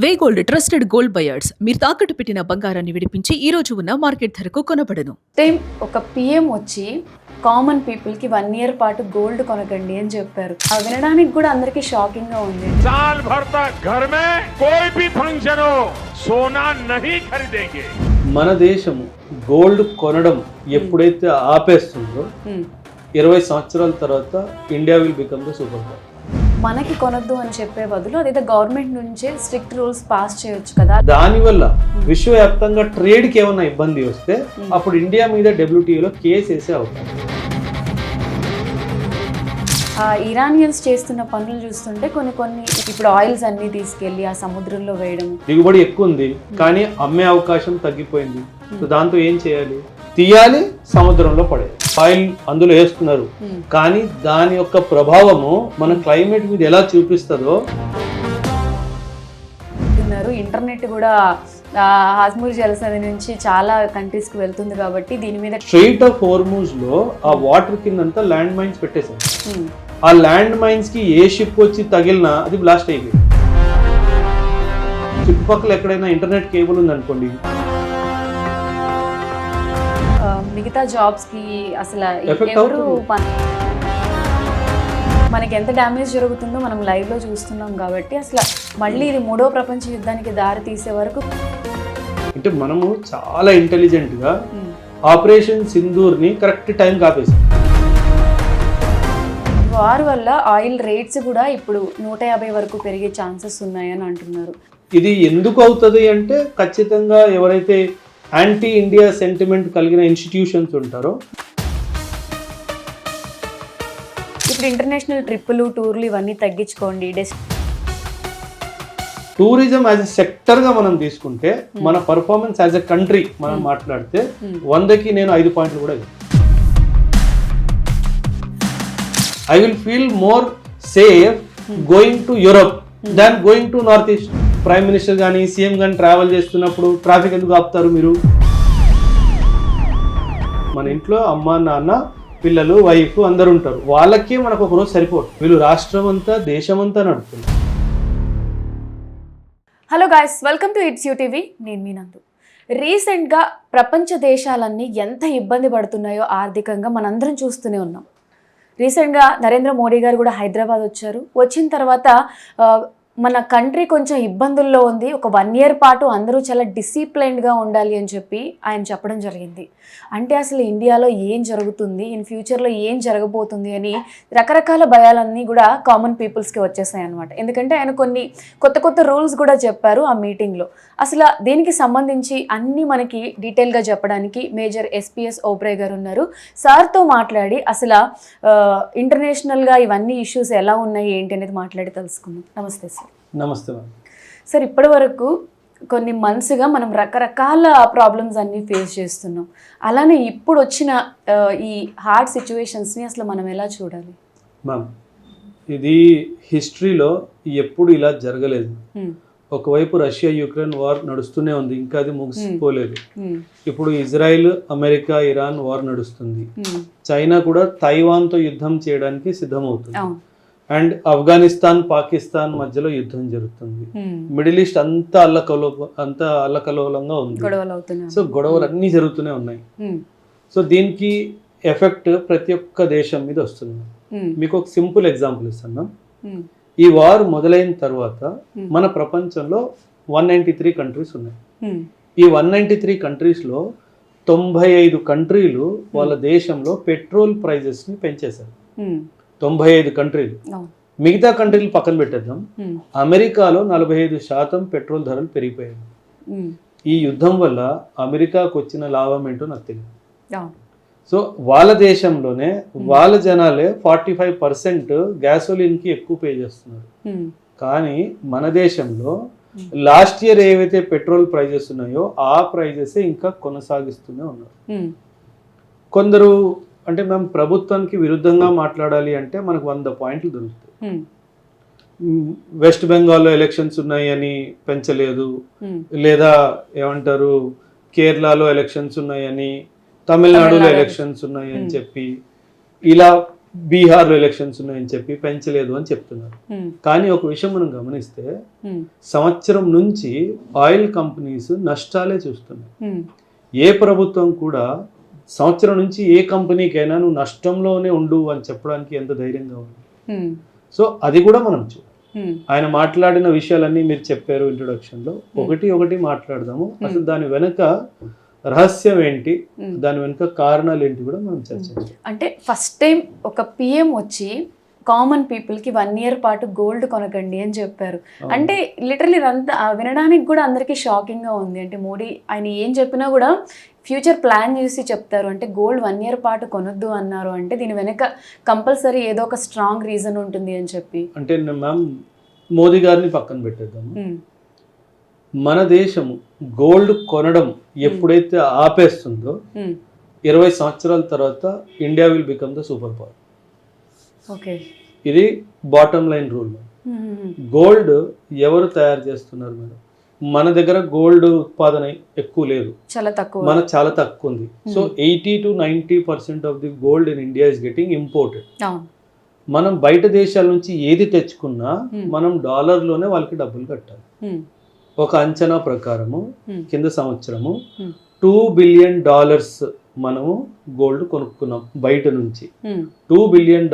వే gold trusted gold buyers మీరు తాకట్టు పెట్టిన బంగారాన్ని విడిపించి ఈ రోజు ఉన్న మార్కెట్ ధరకు కొనబడను. టైం ఒక పిఎం వచ్చి కామన్ పీపుల్కి 1 year పాటు గోల్డ్ కొనకండి అని చెప్పారు. అది వినడానికి కూడా అందరికీ షాకింగ్ గా ఉంది. साल भर तक घर में कोई भी फंक्शन हो सोना नहीं खरीदेंगे. మన దేశము గోల్డ్ కొనడం ఎప్పుడైతే ఆపేస్తుందో 20 సంవత్సరాల తర్వాత India will become the super power. మనకి కొనొద్దు అని చెప్పే బదులు అదైతే గవర్నమెంట్ నుంచే స్ట్రిక్ట్ రూల్స్ పాస్ చేయొచ్చు కదా. దానివల్ల విశ్వవ్యాప్తంగా ట్రేడ్ కి ఏమైనా ఇబ్బంది వస్తే అప్పుడు ఇండియా మీద WTO కేసు వేసే అవకాశం. ఇరానియన్స్ చేస్తున్న పనులు చూస్తుంటే కొన్ని ఇప్పుడు ఆయిల్స్ అన్ని తీసుకెళ్లి ఆ సముద్రంలో వేయడం, దిగుబడి ఎక్కువ ఉంది కానీ అమ్మే అవకాశం తగ్గిపోయింది. సో దాంతో ఏం చేయాలి? తీయాలి, సముద్రంలో పడేయాలి. ఆయిల్ అందులో వేస్తున్నారు కానీ దాని యొక్క ప్రభావము మన క్లైమేట్ మీద ఎలా చూపిస్తుందో. ఇంటర్నెట్ కూడా హార్మూజ్ జలసంధి నుంచి చాలా కంట్రీస్ కి వెళ్తుంది కాబట్టి దీని మీద స్ట్రెయిట్ ఆఫ్ హోర్మూజ్ లో ఆ వాటర్ కిందంతా ల్యాండ్ మైన్స్ పెట్టేశారు. ఆ ల్యాండ్ మైన్స్ కి ఏ షిప్ వచ్చి తగిలినా అది బ్లాస్ట్ అయిపోయింది. చుట్టుపక్కల ఎక్కడైనా ఇంటర్నెట్ కేబుల్ ఉందనుకోండి, మిగతా జాబ్స్ కి అసలు ఎవరు మనకి ఎంత డ్యామేజ్ జరుగుతుందో మనం లైవ్ లో చూస్తున్నాం కాబట్టి అసలు మళ్ళీ ఇది 3వ ప్రపంచ యుద్ధానికి దారి తీసే వరకు అంటే మనము చాలా ఇంటెలిజెంట్ గా ఆపరేషన్ సింధూర్ ని కరెక్ట్ టైం కాపేసాం. వార్ వల్ల ఆయిల్ రేట్స్ కూడా ఇప్పుడు 150 వరకు పెరిగే ఛాన్సెస్ ఉన్నాయని అంటున్నారు. ఇది ఎందుకు అవుతుంది అంటే ఖచ్చితంగా ఎవరైతే యాంటీ ఇండియా సెంటిమెంట్ కలిగిన ఇన్స్టిట్యూషన్స్ ఉంటారో, ఇప్పుడు ఇంటర్నేషనల్ ట్రిప్పులు టూర్లు ఇవన్నీ తగ్గించుకోండి. టూరిజం యాజ్ ఎ సెక్టర్ గా మనం తీసుకుంటే మన పర్ఫార్మెన్స్ యాజ్ ఎ కంట్రీ మనం మాట్లాడితే 100కి నేను 5 పాయింట్లు కూడా I will feel more safe going to Europe than going to north east. Prime minister కానీ సీఎం కానీ ట్రావెల్ చేస్తున్నప్పుడు ట్రాఫిక్ ఎందుకు ఆపుతారు మీరు? మన ఇంట్లో అమ్మ నాన్న పిల్లలు వైఫ్ అందరు ఉంటారు, వాళ్ళకే మనకు ఒక రోజు సరిపోదు. వీళ్ళు రాష్ట్రం అంతా దేశం అంతా నడుపుతున్నారు. Hello guys, welcome to it's you TV. నేను మీ నందు. రీసెంట్గా ప్రపంచ దేశాలన్నీ ఎంత ఇబ్బంది పడుతున్నాయో ఆర్థికంగా మనందరం చూస్తూనే ఉన్నాం. రీసెంట్గా నరేంద్ర మోడీ గారు కూడా హైదరాబాద్ వచ్చారు. వచ్చిన తర్వాత మన కంట్రీ కొంచెం ఇబ్బందుల్లో ఉంది, ఒక 1 year పాటు అందరూ చాలా డిసిప్లైన్డ్గా ఉండాలి అని చెప్పి ఆయన చెప్పడం జరిగింది. అంటే అసలు ఇండియాలో ఏం జరుగుతుంది, ఇన్ ఫ్యూచర్లో ఏం జరగబోతుంది అని రకరకాల భయాలన్నీ కూడా కామన్ పీపుల్స్కి వచ్చేసాయి అనమాట. ఎందుకంటే ఆయన కొన్ని కొత్త రూల్స్ కూడా చెప్పారు ఆ మీటింగ్లో. అసలు దీనికి సంబంధించి అన్నీ మనకి డీటెయిల్గా చెప్పడానికి మేజర్ SPS ఓబ్రే గారు ఉన్నారు. సార్తో మాట్లాడి అసలు ఇంటర్నేషనల్గా ఇవన్నీ ఇష్యూస్ ఎలా ఉన్నాయి ఏంటి అనేది మాట్లాడి తెలుసుకుందాం. నమస్తే సార్. నమస్తే మ్యామ్. సార్, ఇప్పటి వరకు కొన్ని మంత్స్గా మనం రకరకాల ప్రాబ్లమ్స్ అన్నీ ఫేస్ చేస్తున్నాం. అలానే ఇప్పుడు వచ్చిన ఈ హార్డ్ సిచ్యువేషన్స్ని అసలు మనం ఎలా చూడాలి? మ్యామ్, ఇది హిస్టరీలో ఎప్పుడు ఇలా జరగలేదు. ఒకవైపు రష్యా యుక్రెయిన్ వార్ నడుస్తూనే ఉంది, ఇంకా అది ముగిసిపోలేదు. ఇప్పుడు ఇజ్రాయిల్ అమెరికా ఇరాన్ వార్ నడుస్తుంది. చైనా కూడా తైవాన్తో యుద్ధం చేయడానికి సిద్ధమవుతుంది. అండ్ ఆఫ్ఘనిస్తాన్ పాకిస్తాన్ మధ్యలో యుద్ధం జరుగుతుంది. మిడిల్ ఈస్ట్ అంతా అల్లకల్లోలంగా ఉంది. సో గొడవలు అన్నీ జరుగుతూనే ఉన్నాయి. సో దీనికి ఎఫెక్ట్ ప్రతి ఒక్క దేశం మీద వస్తుంది. మీకు ఒక సింపుల్ ఎగ్జాంపుల్ ఇస్తాను. ఈ వార్ మొదలైన తర్వాత మన ప్రపంచంలో 193 కంట్రీస్ ఉన్నాయి. ఈ 193 కంట్రీస్లో 95 కంట్రీలు వాళ్ళ దేశంలో పెట్రోల్ ప్రైజెస్ ని పెంచేశారు. 95 కంట్రీలు. మిగతా కంట్రీలు పక్కన పెట్టేద్దాం. అమెరికాలో 45% పెట్రోల్ ధరలు పెరిగిపోయాయి. ఈ యుద్ధం వల్ల అమెరికాకు వచ్చిన లాభం ఏంటో నాకు తెలియదు. సో వాళ్ళ దేశంలోనే వాళ్ళ జనాలే 45% గ్యాసోలిన్కి ఎక్కువ పే చేస్తున్నారు. కానీ మన దేశంలో లాస్ట్ ఇయర్ ఏవైతే పెట్రోల్ ప్రైజెస్ ఉన్నాయో ఆ ప్రైజెస్ ఇంకా కొనసాగిస్తూనే ఉన్నారు. కొందరు అంటే మేము ప్రభుత్వానికి విరుద్ధంగా మాట్లాడాలి అంటే మనకు 100 పాయింట్లు దొరుకుతాయి. వెస్ట్ బెంగాల్లో ఎలక్షన్స్ ఉన్నాయని పెంచలేదు, లేదా ఏమంటారు కేరళలో ఎలక్షన్స్ ఉన్నాయని, తమిళనాడులో ఎలక్షన్స్ ఉన్నాయని చెప్పి ఇలా బీహార్లో ఎలక్షన్స్ ఉన్నాయని చెప్పి పెంచలేదు అని చెప్తున్నారు. కానీ ఒక విషయం మనం గమనిస్తే సంవత్సరం నుంచి ఆయిల్ కంపెనీస్ నష్టాలే చూస్తున్నాయి. ఏ ప్రభుత్వం కూడా సంవత్సరం నుంచి ఏ కంపెనీకైనా నువ్వు నష్టంలోనే ఉండు అని చెప్పడానికి ఎంత ధైర్యంగా ఉంది. సో అది కూడా మనం చూడాలి. ఆయన మాట్లాడిన విషయాలన్నీ మీరు చెప్పారు ఇంట్రొడక్షన్లో, ఒకటి మాట్లాడదాము. అసలు దాని వెనక రహస్యం ఏంటి, దాని వెనుక కారణాలు ఏంటి కూడా మనం చర్చించాలి. అంటే ఫస్ట్ టైం ఒక పిఎం వచ్చి కామన్ పీపుల్కి 1 year పాటు గోల్డ్ కొనకండి అని చెప్పారు. అంటే లిటరలీ అంతా వినడానికి కూడా అందరికీ షాకింగ్గా ఉంది. అంటే మోడీ ఆయన ఏం చెప్పినా కూడా ఫ్యూచర్ ప్లాన్ చేసి చెప్తారు. అంటే గోల్డ్ 1 year పాటు కొనొద్దు అన్నారు అంటే దీని వెనక కంపల్సరీ ఏదో ఒక స్ట్రాంగ్ రీజన్ ఉంటుంది అని చెప్పి. అంటే మ్యామ్ మోదీ గారిని పక్కన పెట్టేద్దాము. మన దేశము గోల్డ్ కొనడం ఎప్పుడైతే ఆపేస్తుందో 20 సంవత్సరాల తర్వాత India will become the super power. Okay, ఇది బాటమ్ లైన్ రూల్. గోల్డ్ ఎవరు తయారు చేస్తున్నారు మేడం? మన దగ్గర గోల్డ్ ఉత్పాదన ఎక్కువ లేదు, చాలా తక్కువ, మన చాలా తక్కువ ఉంది. So 80 to 90% of the gold in India is getting imported. మనం బయట దేశాల నుంచి ఏది తెచ్చుకున్నా మనం డాలర్లోనే వాళ్ళకి డబ్బులు కట్టాలి. ఒక అంచనా ప్రకారము కింద సంవత్సరము $2 billion మనము గోల్డ్ కొనుక్కున్నాం బయట నుంచి. $2 billion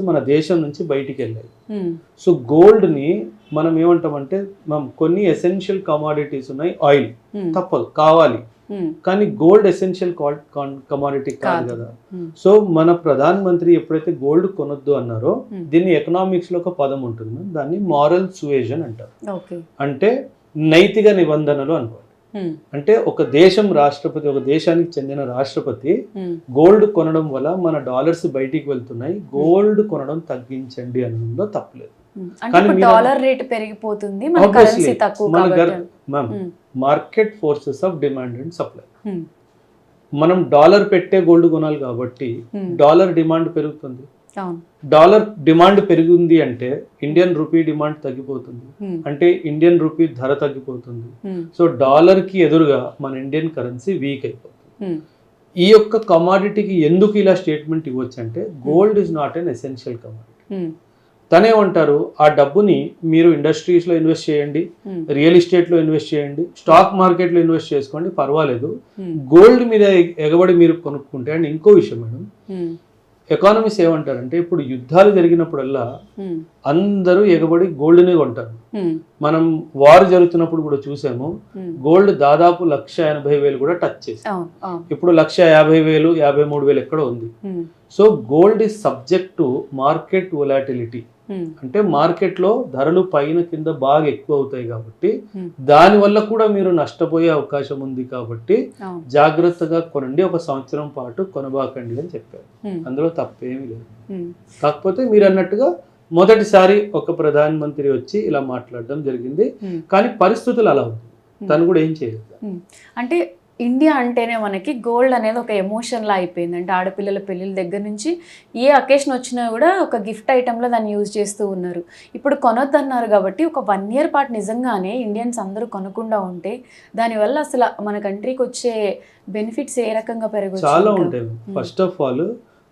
మన దేశం నుంచి బయటికి వెళ్ళాయి. సో గోల్డ్ ని మనం ఏమంటామంటే కొన్ని ఎసెన్షియల్ కమాడిటీస్ ఉన్నాయి. ఆయిల్ తప్పదు, కావాలి, కానీ గోల్డ్ ఎసెన్షియల్ కమాడిటీ కాదు కదా. సో మన ప్రధాన మంత్రి ఎప్పుడైతే గోల్డ్ కొనొద్దు అన్నారో దీన్ని ఎకనామిక్స్ లో ఒక పదం ఉంటుంది, దాన్ని మారల్ సుయేజన్ అంటారు. అంటే నైతిక నిబంధనలు అనుకోండి. అంటే ఒక దేశం రాష్ట్రపతి, ఒక దేశానికి చెందిన రాష్ట్రపతి గోల్డ్ కొనడం వల్ల మన డాలర్స్ బయటికి వెళ్తున్నాయి, గోల్డ్ కొనడం తగ్గించండి అనడంలో తప్పలేదు. కానీ డాలర్ రేట్ పెరిగిపోతుంది, మన కరెన్సీ తక్కువ కాబట్టి market forces of demand and supply. మనం డాలర్ పెట్టే గోల్డ్ కొనాలి కాబట్టి డాలర్ డిమాండ్ పెరుగుతుంది. డాలర్ డిమాండ్ పెరిగింది అంటే ఇండియన్ రూపీ డిమాండ్ తగ్గిపోతుంది, అంటే ఇండియన్ రూపీ ధర తగ్గిపోతుంది. సో డాలర్ కి ఎదురుగా మన ఇండియన్ కరెన్సీ వీక్ అయిపోతుంది. ఈ యొక్క కమాడిటీకి ఎందుకు ఇలా స్టేట్మెంట్ ఇవ్వచ్చు అంటే gold is not an essential commodity. తనేమంటారు, ఆ డబ్బుని మీరు ఇండస్ట్రీస్ లో ఇన్వెస్ట్ చేయండి, రియల్ ఎస్టేట్ లో ఇన్వెస్ట్ చేయండి, స్టాక్ మార్కెట్ లో ఇన్వెస్ట్ చేసుకోండి, పర్వాలేదు. గోల్డ్ మీద ఎగబడి మీరు కొనుక్కుంటే. అండ్ ఇంకో విషయం మేడం, ఎకానమీస్ ఏమంటారంటే ఇప్పుడు యుద్ధాలు జరిగినప్పుడల్లా అందరూ ఎగబడి గోల్డ్నే కొంటారు. మనం వార్ జరుగుతున్నప్పుడు కూడా చూసాము, గోల్డ్ దాదాపు 1,80,000 కూడా టచ్ చేసి, ఇప్పుడు 1,50,000 53,000 ఎక్కడ ఉంది. So gold is subject to market volatility. అంటే మార్కెట్ లో ధరలు పైన కింద బాగా ఎక్కువ అవుతాయి కాబట్టి దాని వల్ల కూడా మీరు నష్టపోయే అవకాశం ఉంది కాబట్టి జాగ్రత్తగా కొనండి, ఒక సంవత్సరం పాటు కొనబాకండి అని చెప్పారు. అందులో తప్పేమీ లేదు. కాకపోతే మీరు అన్నట్టుగా మొదటిసారి ఒక ప్రధాన మంత్రి వచ్చి ఇలా మాట్లాడడం జరిగింది, కానీ పరిస్థితులు అలా ఉంది, తను కూడా ఏం చేయలేదు. అంటే ఇండియా అంటేనే మనకి గోల్డ్ అనేది ఒక ఎమోషన్లా అయిపోయింది. అంటే ఆడపిల్లల పెళ్ళిళ్ళ దగ్గర నుంచి ఏ అకేషన్ వచ్చినా కూడా ఒక గిఫ్ట్ ఐటెంలో దాన్ని యూజ్ చేస్తూ ఉన్నారు. ఇప్పుడు కొనొద్దన్నారు కాబట్టి ఒక 1 year పాటు నిజంగానే ఇండియన్స్ అందరూ కొనకుండా ఉంటే దానివల్ల అసలు మన కంట్రీకి వచ్చే బెనిఫిట్స్ ఏ రకంగా పెరగచ్చు? చాలా ఉంటాయి. First of all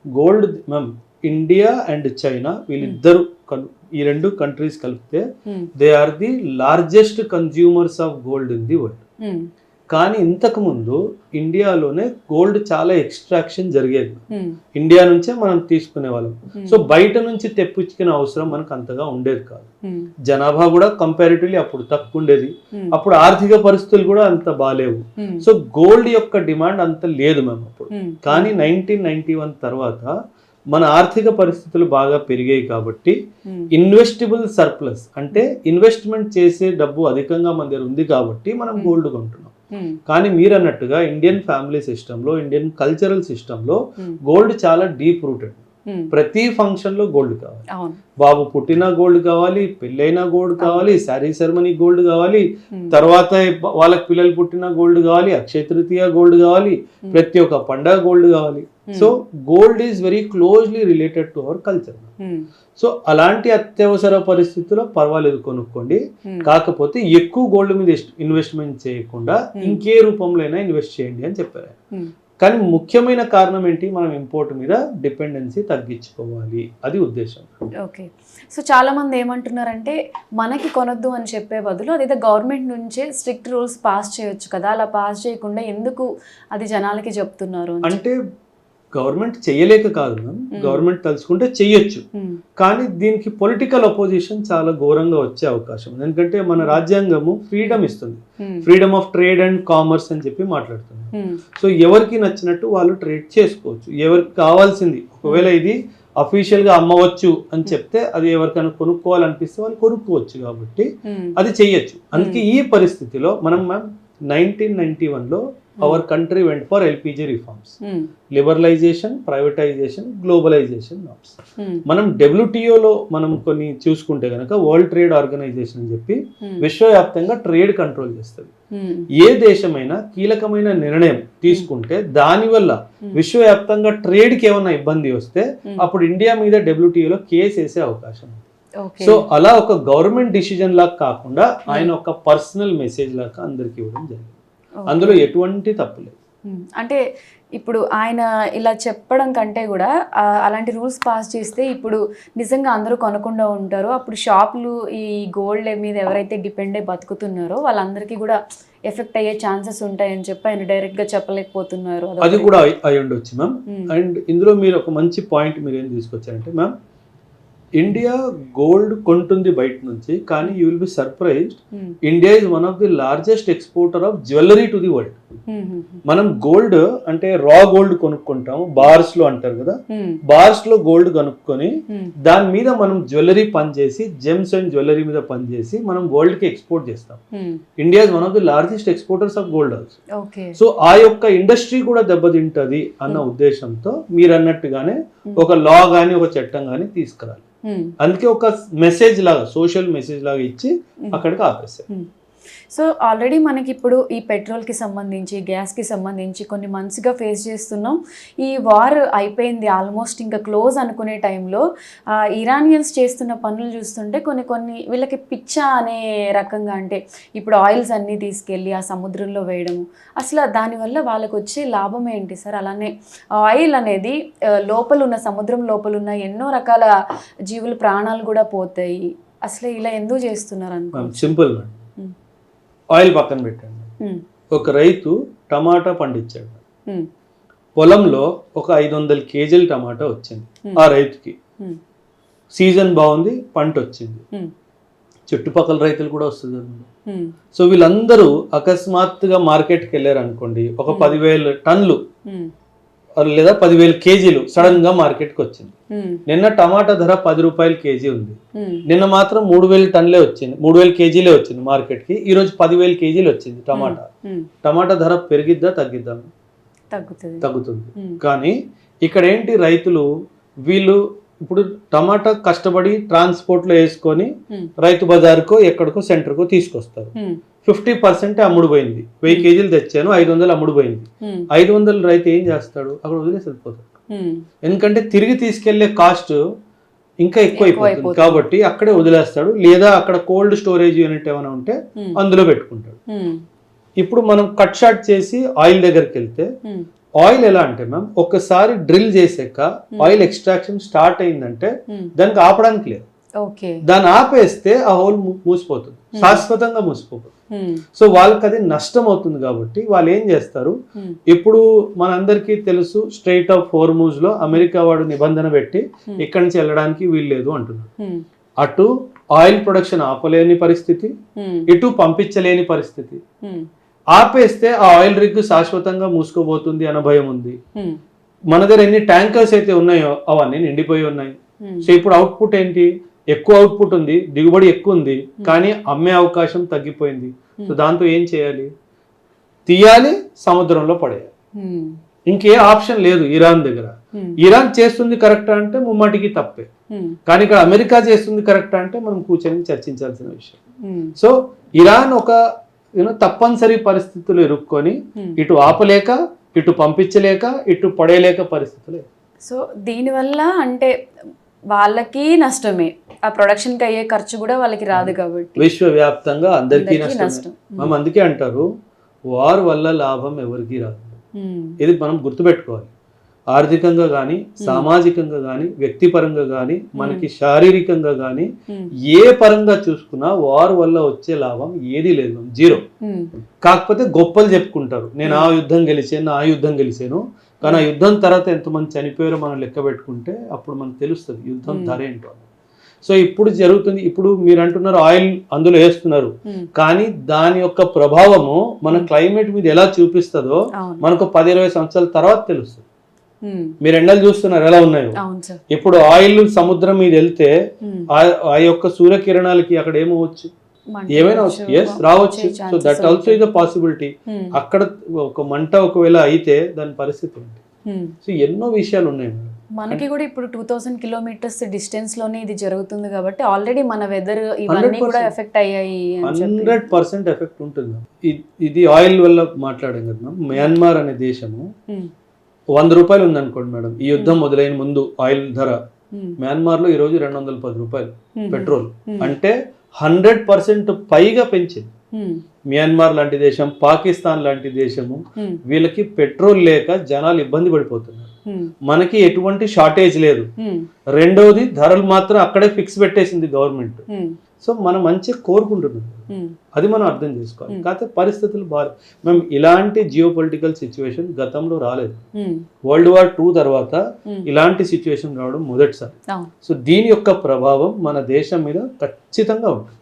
gold ma'am, India and China వీళ్ళిద్దరు ఈ 2 కంట్రీస్ కలిపితే they are the largest consumers of gold in the world. కానీ ఇంతకు ముందు ఇండియాలోనే గోల్డ్ చాలా ఎక్స్ట్రాక్షన్ జరిగేది, ఇండియా నుంచే మనం తీసుకునే వాళ్ళం. సో బయట నుంచి తెప్పించుకునే అవసరం మనకు అంతగా ఉండేది కాదు. జనాభా కూడా కంపారిటివ్లీ అప్పుడు తక్కువ ఉండేది, అప్పుడు ఆర్థిక పరిస్థితులు కూడా అంత బాలేవు. సో గోల్డ్ యొక్క డిమాండ్ అంత లేదు మేము అప్పుడు. కానీ 1991 తర్వాత మన ఆర్థిక పరిస్థితులు బాగా పెరిగాయి కాబట్టి ఇన్వెస్టిబుల్ సర్ప్లస్, అంటే ఇన్వెస్ట్మెంట్ చేసే డబ్బు అధికంగా మన దగ్గర ఉంది కాబట్టి మనం గోల్డ్ కొంటున్నాం. కానీ మీరు అన్నట్టుగా ఇండియన్ ఫ్యామిలీ సిస్టంలో, ఇండియన్ కల్చరల్ సిస్టంలో గోల్డ్ చాలా డీప్ రూటెడ్. ప్రతి ఫంక్షన్ లో గోల్డ్ కావాలి, బాబు పుట్టిన గోల్డ్ కావాలి, పెళ్ళైనా గోల్డ్ కావాలి, శారీ సెరమనీ గోల్డ్ కావాలి, తర్వాత వాళ్ళకి పిల్లలు పుట్టిన గోల్డ్ కావాలి, అక్షయ తృతీయ గోల్డ్ కావాలి, ప్రతి ఒక్క పండగ గోల్డ్ కావాలి. So gold is very closely related to our culture. So అలాంటి అత్యవసర పరిస్థితుల్లో పర్వాలేదు కొనుక్కోండి, కాకపోతే ఎక్కువ గోల్డ్ మీద ఇన్వెస్ట్మెంట్ చేయకుండా ఇంకే రూపంలో అయినా ఇన్వెస్ట్ చేయండి అని చెప్పారు. కానీ ముఖ్యమైన కారణం ఏంటి, మనం ఇంపోర్ట్ మీద డిపెండెన్సీ తగ్గించుకోవాలి, అది ఉద్దేశం. ఓకే. సో చాలా మంది ఏమంటున్నారంటే మనకి కొనొద్దు అని చెప్పే బదులు అదైతే గవర్నమెంట్ నుంచే స్ట్రిక్ట్ రూల్స్ పాస్ చేయొచ్చు కదా, అలా పాస్ చేయకుండా ఎందుకు అది జనాలకి చెప్తున్నారు అంటే గవర్నమెంట్ చేయలేక కాదు మ్యామ్, గవర్నమెంట్ తలుచుకుంటే చెయ్యొచ్చు, కానీ దీనికి పొలిటికల్ అపోజిషన్ చాలా ఘోరంగా వచ్చే అవకాశం ఉంది. ఎందుకంటే మన రాజ్యాంగము ఫ్రీడమ్ ఇస్తుంది, freedom of trade and commerce అని చెప్పి మాట్లాడుతుంది. సో ఎవరికి నచ్చినట్టు వాళ్ళు ట్రేడ్ చేసుకోవచ్చు, ఎవరికి కావాల్సింది, ఒకవేళ ఇది అఫీషియల్గా అమ్మవచ్చు అని చెప్తే అది ఎవరికైనా కొనుక్కోవాలనిపిస్తే వాళ్ళు కొనుక్కోవచ్చు, కాబట్టి అది చెయ్యొచ్చు. అందుకే ఈ పరిస్థితిలో మనం ma'am 1991లో our country went for LPG reforms, liberalization, privatization, globalization norms. మనం WTOలో మనం కొన్ని చూసుకుంటే కనుక వరల్డ్ ట్రేడ్ ఆర్గనైజేషన్ అని చెప్పి విశ్వవ్యాప్తంగా ట్రేడ్ కంట్రోల్ చేస్తుంది. ఏ దేశమైనా కీలకమైన నిర్ణయం తీసుకుంటే దానివల్ల విశ్వవ్యాప్తంగా ట్రేడ్కి ఏమైనా ఇబ్బంది వస్తే అప్పుడు ఇండియా మీద WTOలో కేసు వేసే అవకాశం ఉంది. సో అలా ఒక గవర్నమెంట్ డిసిజన్ లాగా కాకుండా ఆయన ఒక పర్సనల్ మెసేజ్ లాగా అందరికి ఇవ్వడం జరిగింది, అందులో ఎటువంటి తప్పు లేదు. అంటే ఇప్పుడు ఆయన ఇలా చెప్పడం కంటే కూడా అలాంటి రూల్స్ పాస్ చేస్తే ఇప్పుడు నిజంగా అందరూ కొనకుండా ఉంటారు, అప్పుడు షాపులు ఈ గోల్డ్ మీద ఎవరైతే డిపెండ్ అయ్యి బతుకుతున్నారో వాళ్ళందరికీ కూడా ఎఫెక్ట్ అయ్యే ఛాన్సెస్ ఉంటాయని చెప్పి ఆయన డైరెక్ట్ గా చెప్పలేకపోతున్నారు. అది కూడా అయి ఉండొచ్చు మ్యామ్. అండ్ ఇందులో మీరు ఒక మంచి పాయింట్ మీరు ఏం తీసుకొచ్చారంటే మ్యామ్, ఇండియా గోల్డ్ కొంటుంది బయట నుంచి, కానీ you will be surprised, India is one of the largest exporter of jewellery to the world. మనం గోల్డ్ అంటే రా గోల్డ్ కొనుక్కుంటాము, బార్స్ లో అంటారు కదా, బార్స్ లో గోల్డ్ కొనుక్కొని దాని మీద మనం జ్యువెలరీ పనిచేసి, జెమ్స్ అండ్ జ్యువెలరీ మీద పనిచేసి మనం వరల్డ్ కి ఎక్స్పోర్ట్ చేస్తాం. India is one of the largest exporters of gold also. So ఆ యొక్క ఇండస్ట్రీ కూడా దెబ్బతింటది అన్న ఉద్దేశంతో మీరు అన్నట్టుగానే ఒక లా గానీ ఒక చట్టం గానీ తీసుకురాలి. అందుకే ఒక మెసేజ్ లాగా, సోషల్ మెసేజ్ లాగా ఇచ్చి అక్కడికి ఆపేస్తారు. సో ఆల్రెడీ మనకి ఇప్పుడు ఈ పెట్రోల్కి సంబంధించి, గ్యాస్కి సంబంధించి కొన్ని మంత్స్గా ఫేస్ చేస్తున్నాం. ఈ వార్ అయిపోయింది ఆల్మోస్ట్ ఇంకా క్లోజ్ అనుకునే టైంలో ఇరానియన్స్ చేస్తున్న పనులు చూస్తుంటే కొన్ని వీళ్ళకి పిచ్చ అనే రకంగా, అంటే ఇప్పుడు ఆయిల్స్ అన్నీ తీసుకెళ్ళి ఆ సముద్రంలో వేయడము, అసలు దానివల్ల వాళ్ళకు వచ్చే లాభం ఏంటి సార్? అలానే ఆయిల్ అనేది లోపలున్న సముద్రం లోపలున్న ఎన్నో రకాల జీవుల ప్రాణాలు కూడా పోతాయి, అసలు ఇలా ఎందుకు చేస్తున్నారు అనుకో? సింపుల్ మేడం, ఆయిల్ పక్కన పెట్టండి. ఒక రైతు టమాటా పండించాడు, పొలంలో ఒక 500 కేజీలు టమాటా వచ్చింది ఆ రైతుకి, సీజన్ బాగుంది, పంట వచ్చింది, చుట్టుపక్కల రైతులు కూడా వస్తుంది. సో వీళ్ళందరూ అకస్మాత్తుగా మార్కెట్కి వెళ్ళారు అనుకోండి, ఒక 10,000 టన్నులు లేదా 10,000 కేజీలు సడన్ గా మార్కెట్కి వచ్చింది. నిన్న టమాటా ధర 10 రూపాయలు కేజీ ఉంది, నిన్న మాత్రం 3,000 టన్నులే వచ్చింది, 3,000 కేజీలే వచ్చింది మార్కెట్కి. ఈ రోజు 10,000 కేజీలు వచ్చింది టమాటా ధర పెరిగిద్దా తగ్గిద్దా? తగ్గుతుంది. కానీ ఇక్కడ ఏంటి, రైతులు వీళ్ళు ఇప్పుడు టమాటా కష్టపడి ట్రాన్స్పోర్ట్ లో వేసుకొని రైతు బజార్కో ఎక్కడికో సెంటర్కో తీసుకొస్తారు. 50% అమ్ముడుపోయింది, 1000 కేజీలు తెచ్చాను, 500 అమ్ముడుపోయింది. 500 రైతు ఏం చేస్తాడు, అక్కడ వదిలేసి వెళ్ళిపోతాడు. ఎందుకంటే తిరిగి తీసుకెళ్లే కాస్ట్ ఇంకా ఎక్కువైపోతుంది కాబట్టి అక్కడే వదిలేస్తాడు, లేదా అక్కడ కోల్డ్ స్టోరేజ్ యూనిట్ ఏమైనా ఉంటే అందులో పెట్టుకుంటాడు. ఇప్పుడు మనం కట్ షాట్ చేసి ఆయిల్ దగ్గరికి వెళ్తే, ఆయిల్ ఎలా అంటే మ్యామ్, ఒక్కసారి డ్రిల్ చేసాక ఆయిల్ ఎక్స్ట్రాక్షన్ స్టార్ట్ అయిందంటే దానికి ఆపడానికి లేదు, దాన్ని ఆపేస్తే ఆ హోల్ మూసిపోతుంది, శాశ్వతంగా మూసిపోతుంది. సో వాళ్ళకి అది నష్టం అవుతుంది కాబట్టి వాళ్ళు ఏం చేస్తారు, ఇప్పుడు మనందరికీ తెలుసు స్ట్రైట్ ఆఫ్ హోర్ముజ్ లో అమెరికా వాడు నిబంధన పెట్టి ఇక్కడి నుంచి వెళ్ళడానికి వీల్లేదు అంటున్నారు. అటు ఆయిల్ ప్రొడక్షన్ ఆపలేని పరిస్థితి, ఇటు పంపించలేని పరిస్థితి. ఆపేస్తే ఆ ఆయిల్ రిగ్ శాశ్వతంగా మూసుకోబోతుంది అన్న భయం ఉంది. మన దగ్గర ఎన్ని ట్యాంకర్స్ అయితే ఉన్నాయో అవన్నీ నిండిపోయి ఉన్నాయి. సో ఇప్పుడు అవుట్పుట్ ఏంటి, ఎక్కువ అవుట్పుట్ ఉంది, దిగుబడి ఎక్కువ ఉంది, కానీ అమ్మే అవకాశం తగ్గిపోయింది. సో దాంతో ఏం చేయాలి, తీయాలి, సముద్రంలో పడేయాలి, ఇంకే ఆప్షన్ లేదు ఇరాన్ దగ్గర. ఇరాన్ చేస్తుంది కరెక్ట్ అంటే ముమ్మాటికి తప్పే, కానీ ఇక్కడ అమెరికా చేస్తుంది కరెక్ట్ అంటే మనం కూర్చొని చర్చించాల్సిన విషయం. సో ఇరాన్ ఒక తప్పనిసరి పరిస్థితులు ఇరుక్కొని ఇటు ఆపలేక, ఇటు పంపించలేక, ఇటు పడేయలేక పరిస్థితులు. సో దీనివల్ల అంటే వాళ్ళకి నష్టమే, ఆ ప్రొడక్షన్కి అయ్యే ఖర్చు కూడా వాళ్ళకి రాదు కాబట్టి విశ్వవ్యాప్తంగా అందరికీ నష్టం. మనం అందుకే అంటారు వార్ వల్ల లాభం ఎవరికి రాదు, ఇది మనం గుర్తుపెట్టుకోవాలి. ఆర్థికంగా కానీ, సామాజికంగా కానీ, వ్యక్తిపరంగా కానీ, మనకి శారీరకంగా కానీ ఏ పరంగా చూసుకున్నా వార్ వల్ల వచ్చే లాభం ఏది లేదు, జీరో. కాకపోతే గొప్పలు చెప్పుకుంటారు, నేను ఆ యుద్ధం గెలిచాను, ఆ యుద్ధం గెలిచాను. కానీ ఆ యుద్ధం తర్వాత ఎంతమంది చనిపోయారో మనం లెక్క పెట్టుకుంటే అప్పుడు మనకు తెలుస్తుంది యుద్ధం ధర ఏంటో. సో ఇప్పుడు జరుగుతుంది, ఇప్పుడు మీరు అంటున్నారు ఆయిల్ అందులో వేస్తున్నారు, కానీ దాని యొక్క ప్రభావము మన క్లైమేట్ మీద ఎలా చూపిస్తుందో మనకు 10-20 సంవత్సరాల తర్వాత తెలుస్తుంది. మీరు ఎండలు చూస్తున్నారు ఎలా ఉన్నాయో. ఇప్పుడు ఆయిల్ సముద్రం మీద వెళ్తే ఆ యొక్క సూర్యకిరణాలకి అక్కడ ఏమవచ్చు, ఏమైనా రావచ్చు. So that also is a possibility. అక్కడ ఒక మంట ఒకవేళ అయితే దాని పరిస్థితి ఏంటి. సో ఎన్నో విషయాలు ఉన్నాయి. మనకి కూడా ఇప్పుడు 2000 కిలోమీటర్స్ డిస్టెన్స్ లోనే ఇది జరుగుతుంది కాబట్టి ఆల్రెడీ మన వెదర్ ఇవన్నీ కూడా ఎఫెక్ట్ అయ్యాయి. 100% ఎఫెక్ట్ ఉంటుంది. ఇది ఆయిల్ వల్ల మాట్లాడాం కదా. మయన్మార్ అనే దేశము 100 రూపాయలు ఉంది అనుకోండి మేడం, ఈ యుద్ధం మొదలైన ముందు ఆయిల్ ధర మయన్మార్ లో ఈ రోజు 210 రూపాయలు పెట్రోల్. అంటే 100% పైగా పెంచింది. మయన్మార్ లాంటి దేశం, పాకిస్తాన్ లాంటి దేశము, వీళ్ళకి పెట్రోల్ లేక జనాలు ఇబ్బంది పడిపోతున్నారు. మనకి ఎటువంటి షార్టేజ్ లేదు. రెండవది ధరలు మాత్రం అక్కడే ఫిక్స్ పెట్టేసింది గవర్నమెంట్. సో మనం మంచిగా కోరుకుంటున్నాం, అది మనం అర్థం చేసుకోవాలి. కాకపోతే పరిస్థితులు బాగా, మేము ఇలాంటి జియో పొలిటికల్ సిచ్యువేషన్ గతంలో రాలేదు. వరల్డ్ వార్ 2 తర్వాత ఇలాంటి సిచ్యువేషన్ రావడం మొదటిసారి. సో దీని యొక్క ప్రభావం మన దేశం మీద ఖచ్చితంగా ఉంటుంది.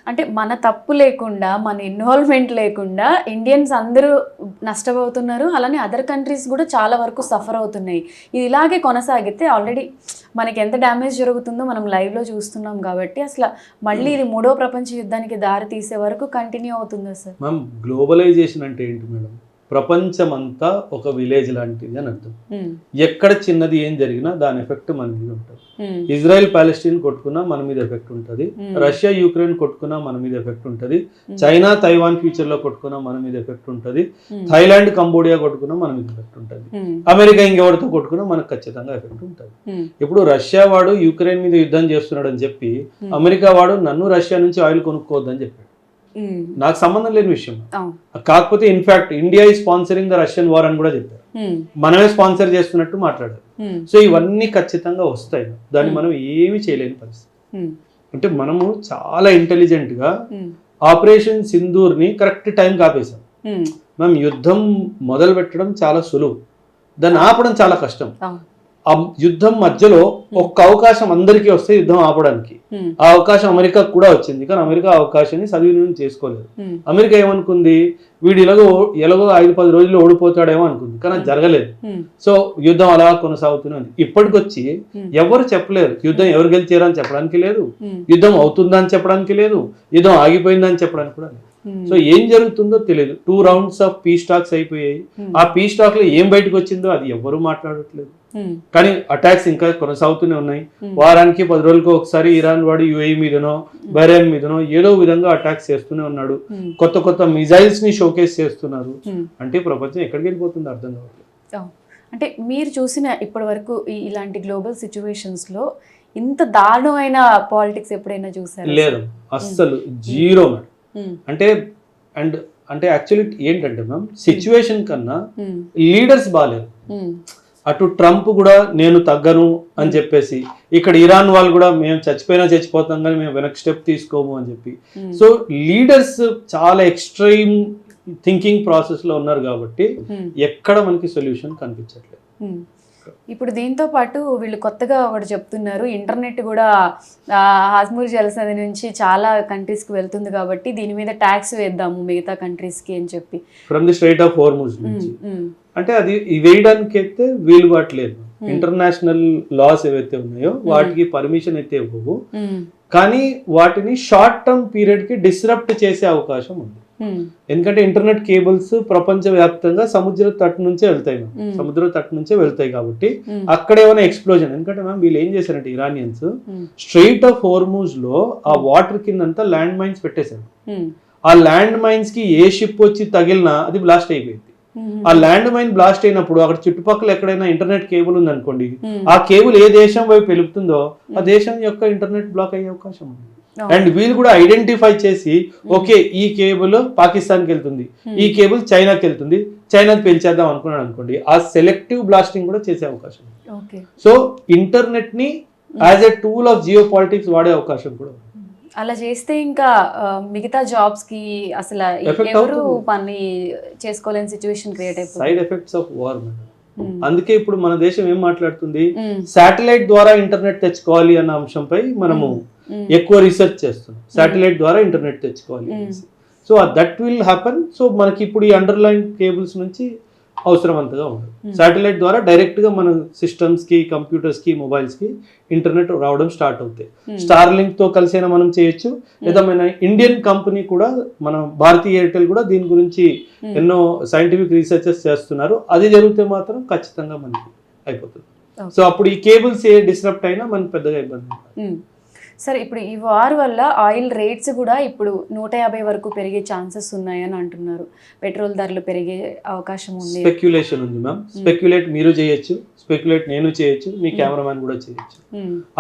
అంటే మన తప్పు లేకుండా, మన ఇన్వాల్వ్మెంట్ లేకుండా ఇండియన్స్ అందరూ నష్టపోతున్నారు, అలానే అదర్ కంట్రీస్ కూడా చాలా వరకు సఫర్ అవుతున్నాయి. ఇది ఇలాగే కొనసాగితే ఆల్రెడీ మనకి ఎంత డ్యామేజ్ జరుగుతుందో మనం లైవ్లో చూస్తున్నాం. కాబట్టి అసలు మళ్ళీ ఇది 3వ ప్రపంచ యుద్ధానికి దారి తీసే వరకు కంటిన్యూ అవుతుందా సార్? మ్యామ్, గ్లోబలైజేషన్ అంటే ఏంటి మేడం? ప్రపంచం అంతా ఒక విలేజ్ లాంటిది అని అర్థం. ఎక్కడ చిన్నది ఏం జరిగినా దాని ఎఫెక్ట్ మన మీద ఉంటుంది. ఇజ్రాయెల్ ప్యాలెస్టీన్ కొట్టుకున్నా మన మీద ఎఫెక్ట్ ఉంటుంది, రష్యా యుక్రెయిన్ కొట్టుకున్నా మన మీద ఎఫెక్ట్ ఉంటుంది, చైనా తైవాన్ ఫ్యూచర్ లో కొట్టుకున్నా మన మీద ఎఫెక్ట్ ఉంటుంది, థైలాండ్ కంబోడియా కొట్టుకున్నా మన మీద ఎఫెక్ట్ ఉంటుంది, అమెరికా ఇంకెవరితో కొట్టుకున్నా మనకు ఖచ్చితంగా ఎఫెక్ట్ ఉంటుంది. ఇప్పుడు రష్యా వాడు యుక్రెయిన్ మీద యుద్ధం చేస్తున్నాడు అని చెప్పి అమెరికా వాడు నన్ను రష్యా నుంచి ఆయిల్ కొనుక్కోవద్దని చెప్పాడు. నాకు సంబంధం లేని విషయం. కాకపోతే ఇన్ఫాక్ట్ ఇండియా ఈ స్పాన్సరింగ్ ద రష్యన్ వార్ అని కూడా చెప్పారు, మనమే స్పాన్సర్ చేస్తున్నట్టు మాట్లాడారు. సో ఇవన్నీ ఖచ్చితంగా వస్తాయి, దాన్ని మనం ఏమి చేయలేని పరిస్థితి. అంటే మనము చాలా ఇంటెలిజెంట్ గా ఆపరేషన్ సింధూర్ ని కరెక్ట్ టైం ఆపేసాం. మనం యుద్ధం మొదలు పెట్టడం చాలా సులువు, దాన్ని ఆపడం చాలా కష్టం. ఆ యుద్ధం మధ్యలో ఒక్క అవకాశం అందరికీ వస్తే యుద్ధం ఆపడానికి, ఆ అవకాశం అమెరికా కూడా వచ్చింది, కానీ అమెరికా అవకాశాన్ని సద్వినియోగం చేసుకోలేదు. అమెరికా ఏమనుకుంది, వీడు ఎలాగో 5-10 రోజుల్లో ఓడిపోతాడేమో అనుకుంది, కానీ అది జరగలేదు. సో యుద్ధం అలా కొనసాగుతున్నది. ఇప్పటికొచ్చి ఎవరు చెప్పలేరు యుద్ధం ఎవరు గెలిచారని చెప్పడానికి లేదు, యుద్ధం అవుతుందని చెప్పడానికి లేదు, యుద్ధం ఆగిపోయిందని చెప్పడానికి కూడా లేదు. సో ఏం జరుగుతుందో తెలియదు. 2 రౌండ్స్ ఆఫ్ పీస్ టాక్స్ అయిపోయాయి. ఆ పీస్ టాక్ లో ఏం బయటకు వచ్చిందో అది ఎవరు మాట్లాడట్లేదు. కానీ అటాక్స్ ఇంకా కొనసాగుతూనే ఉన్నాయి. వారానికి 10 రోజులకు ఒకసారి ఇరాన్ వాడు యుఏఈ మీదనో బహ్రెయిన్ మీదనో ఏదో విధంగా అటాక్స్ చేస్తూనే ఉన్నాడు. కొత్త కొత్త మిజైల్స్ ని షోకేస్ చేస్తున్నారు. అంటే ప్రపంచం ఎక్కడికి వెళ్ళిపోతుందో అర్థం కావట్లేదు. అంటే మీరు చూసిన ఇప్పటి వరకు ఇలాంటి గ్లోబల్ సిచ్యువేషన్స్ లో ఇంత దారుణమైన పాలిటిక్స్ ఎప్పుడైనా చూసారు? లేదు, అస్సలు జీరో మేడం. అంటే యాక్చువల్లీ ఏంటంటే మ్యామ్, సిచ్యువేషన్ కన్నా లీడర్స్ బాగాలేరు. అటు ట్రంప్ కూడా నేను తగ్గను అని చెప్పేసి, ఇక్కడ ఇరాన్ వాళ్ళు కూడా మేము చచ్చిపోతాం కానీ మేము వెనక్కి స్టెప్ తీసుకోము అని చెప్పి. సో లీడర్స్ చాలా ఎక్స్ట్రీమ్ థింకింగ్ ప్రాసెస్ లో ఉన్నారు కాబట్టి ఎక్కడ మనకి సొల్యూషన్ కనిపించట్లేదు. ఇప్పుడు దీంతో పాటు వీళ్ళు కొత్తగా ఒకటి చెప్తున్నారు, ఇంటర్నెట్ కూడా హార్ముజ్ జలసంధి నుంచి చాలా కంట్రీస్ కి వెళ్తుంది కాబట్టి దీని మీద ట్యాక్స్ వేద్దాము మిగతా కంట్రీస్ కి అని చెప్పి, from the straight of Hormuz నుంచి. అంటే అది వేయడానికి అయితే వీలు కావట్లేదు. ఇంటర్నేషనల్ లాస్ ఏవైతే ఉన్నాయో వాటికి పర్మిషన్ అయితే ఇవ్వవు, కానీ వాటిని షార్ట్ టర్మ్ పీరియడ్ కి డిస్రప్ట్ చేసే అవకాశం ఉంది. ఎందుకంటే ఇంటర్నెట్ కేబుల్స్ ప్రపంచ వ్యాప్తంగా సముద్ర తట్టు నుంచే వెళ్తాయి కాబట్టి అక్కడ ఏమైనా ఎక్స్ప్లోజన్. ఎందుకంటే మ్యామ్ వీళ్ళు ఏం చేశారంటే ఇరానియన్స్ స్ట్రెయిట్ ఆఫ్ హార్ముజ్ లో ఆ వాటర్ కిందంతా ల్యాండ్ మైన్స్ పెట్టేశారు. ఆ ల్యాండ్ మైన్స్ కి ఏ షిప్ వచ్చి తగిలినా అది బ్లాస్ట్ అయిపోయింది. ఆ ల్యాండ్ మైన్ బ్లాస్ట్ అయినప్పుడు అక్కడ చుట్టుపక్కల ఎక్కడైనా ఇంటర్నెట్ కేబుల్ ఉంది అనుకోండి, ఆ కేబుల్ ఏ దేశం వైపు వెలుపుతుందో ఆ దేశం యొక్క ఇంటర్నెట్ బ్లాక్ అయ్యే అవకాశం ఉంది. అండ్ వీళ్ళు కూడా ఐడెంటిఫై చేసి ఓకే ఈ కేబుల్ పాకిస్తాన్కి వెళ్తుంది, ఈ కేబుల్ చైనాకి వెళ్తుంది, చైనాకి పెంచేద్దాం అనుకున్నాడు అనుకోండి, ఆ సెలెక్టివ్ బ్లాస్టింగ్ కూడా చేసే అవకాశం ఉంది. సో ఇంటర్నెట్ ని as a tool of geo politics వాడే అవకాశం కూడా ఉంది. అలా చేస్తే ఇంకా మిగతా జాబ్స్ కి అసలు ఎవరు పని చేసుకోలేని సిచ్యువేషన్ క్రియేట్ అయిపోతుంది. Side effects of war madam. అందుకే ఇప్పుడు మన దేశం ఏం మాట్లాడుతుంది, శాటిలైట్ ద్వారా ఇంటర్నెట్ తెచ్చుకోవాలి అన్న అంశంపై మనము ఎక్కువ రీసెర్చ్ చేస్తున్నాం. శాటిలైట్ ద్వారా ఇంటర్నెట్ తెచ్చుకోవాలి, so that will happen. So మనకి ఇప్పుడు ఈ అండర్లైన్ కేబుల్స్ నుంచి అవసరం అంతగా ఉండదు. శాటిలైట్ ద్వారా డైరెక్ట్ గా మన సిస్టమ్స్ కి, కంప్యూటర్స్ కి, మొబైల్స్ కి ఇంటర్నెట్ రావడం స్టార్ట్ అవుతాయి. స్టార్ లింక్ తో కలిసైనా మనం చేయొచ్చు, లేదా మన ఇండియన్ కంపెనీ కూడా, మన భారతీయ ఎయిర్టెల్ కూడా దీని గురించి ఎన్నో సైంటిఫిక్ రీసెర్చెస్ చేస్తున్నారు. అది జరిగితే మాత్రం ఖచ్చితంగా మనకి అయిపోతుంది. సో అప్పుడు ఈ కేబుల్స్ ఏ డిస్రప్ట్ అయినా మనకి పెద్దగా ఇబ్బంది. సరే, ఇప్పుడు ఈ వార్ వల్ల ఆయిల్ రేట్స్ కూడా ఇప్పుడు 150 వరకు పెరిగే ఛాన్సెస్ ఉన్నాయని అంటున్నారు. పెట్రోల్ ధరలు పెరిగే అవకాశం ఉంది. స్పెక్యులేషన్ ఉంది మ్యామ్. స్పెక్యులేట్ మీరు చేయొచ్చు, స్పెక్యులేట్ నేను చేయొచ్చు, మీ కెమెరామ్యాన్ కూడా చేయొచ్చు.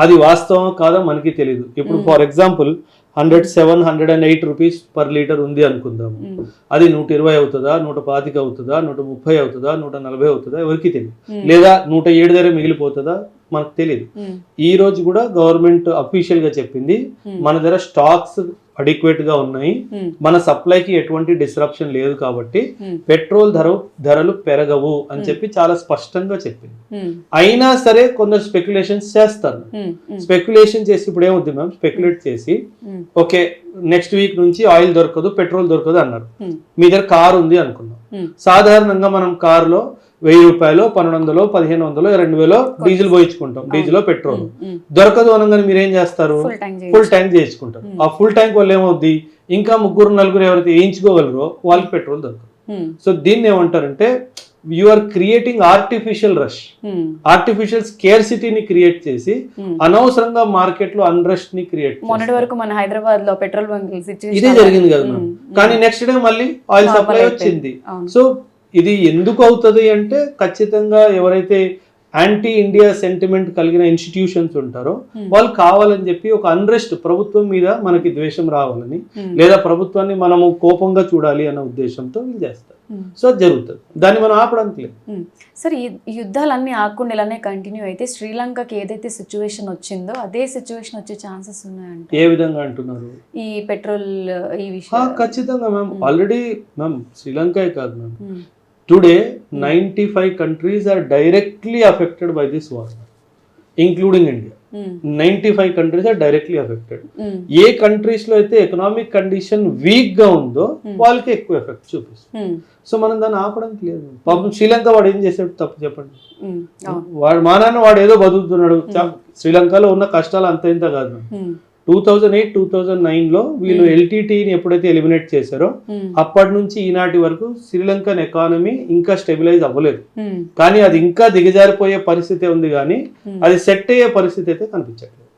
అది వాస్తవం కాదో మనకి తెలియదు. ఇప్పుడు for example 107-108 rupees per litre ఉంది అనుకుందాము. అది 120 అవుతుందా, 125 అవుతుందా, 130 అవుతుందా, 140 అవుతుందా, ఎవరికి తెలియదు. లేదా 107 దగ్గర మిగిలిపోతుందా మనకు తెలియదు. ఈ రోజు కూడా గవర్నమెంట్ అఫీషియల్ గా చెప్పింది, మన దగ్గర స్టాక్స్ అడిక్వేట్ గా ఉన్నాయి, మన సప్లైకి ఎటువంటి డిస్రప్షన్ లేదు, కాబట్టి పెట్రోల్ ధరలు పెరగవు అని చెప్పి చాలా స్పష్టంగా చెప్పింది. అయినా సరే కొందరు స్పెక్యులేషన్స్ చేస్తారు. స్పెక్యులేషన్ చేసి ఇప్పుడు ఏమవుతుంది మ్యామ్, స్పెక్యులేట్ చేసి ఓకే నెక్స్ట్ వీక్ నుంచి ఆయిల్ దొరకదు, పెట్రోల్ దొరకదు అన్నారు. మీ దగ్గర కార్ ఉంది అనుకున్నాం. సాధారణంగా మనం కారులో 1000 రూపాయలు, 1200, 1500, 2000 డీజిల్ పోయించుకుంటాం, డీజిల్ పెట్రోల్. దొరకదు అనగానే మీరు ఏం చేస్తారు, ఫుల్ ట్యాంక్ చేయించుకుంటారు. ఆ ఫుల్ ట్యాంక్ వల్ల ఏమవుద్ది, ఇంకా 3-4 ఎవరైతే వేయించుకోగలరో వాళ్ళకి పెట్రోల్ దొరకదు. సో దీన్ని ఏమంటారంటే you are creating artificial rush, artificial స్కేర్సిటీని క్రియేట్ చేసి అనవసరంగా మార్కెట్ లో అన్రెస్ట్ ని క్రియేట్. మొన్నటి వరకు మన హైదరాబాద్ లో పెట్రోల్ బంక్ ఇదే జరిగింది కదా మనం. కానీ నెక్స్ట్ డే మళ్ళీ ఆయిల్ సప్లై వచ్చింది. సో ఇది ఎందుకు అవుతుంది అంటే ఖచ్చితంగా ఎవరైతే యాంటీ ఇండియా సెంటిమెంట్ కలిగిన ఇన్స్టిట్యూషన్స్ ఉంటారో వాళ్ళు కావాలని చెప్పి ఒక అన్రెస్ట్, ప్రభుత్వం మీద మనకి ద్వేషం రావాలని, లేదా ప్రభుత్వాన్ని మనము కోపంగా చూడాలి అన్న ఉద్దేశంతో వీళ్ళు చేస్తారు. సో అది జరుగుతుంది, దాన్ని మనం ఆపడానికి లేదు. సరే, ఈ యుద్ధాలన్నీ ఆకుండా ఇలానే కంటిన్యూ అయితే శ్రీలంకకి ఏదైతే సిచ్యువేషన్ వచ్చిందో అదే సిచ్యువేషన్ వచ్చే ఛాన్సెస్ ఉన్నాయంటే ఏ విధంగా అంటున్నారు? ఈ పెట్రోల్ ఈ విషయం ఖచ్చితంగా మ్యామ్. ఆల్రెడీ మ్యామ్ శ్రీలంక కాదు ma'am, today 95 countries are directly affected by this war, including India. 95 countries are directly affected. A countries లో అయితే ఎకనామిక్ కండిషన్ వీక్ గా ఉందో వాళ్ళకి ఎక్కువ ఎఫెక్ట్ చూపిస్తుంది. సో మనం దాన్ని ఆపడానికి లేదు. పాపం శ్రీలంక వాడు ఏం చేసాడు తప్పు చెప్పండి. వాడు మా నాన్న వాడు ఏదో బతుకుతున్నాడు. శ్రీలంకలో ఉన్న కష్టాలు అంత ఇంత కాదు. 2008-2009 లో వీళ్ళు ఎల్టీటీని ఎప్పుడైతే ఎలిమినేట్ చేశారో అప్పటి నుంచి ఈనాటి వరకు శ్రీలంకన్ ఎకానమీ ఇంకా స్టెబిలైజ్ అవ్వలేదు. కానీ అది ఇంకా దిగజారిపోయే పరిస్థితి ఉంది, కానీ అది సెట్ అయ్యే పరిస్థితి అయితే కనిపించట్లేదు.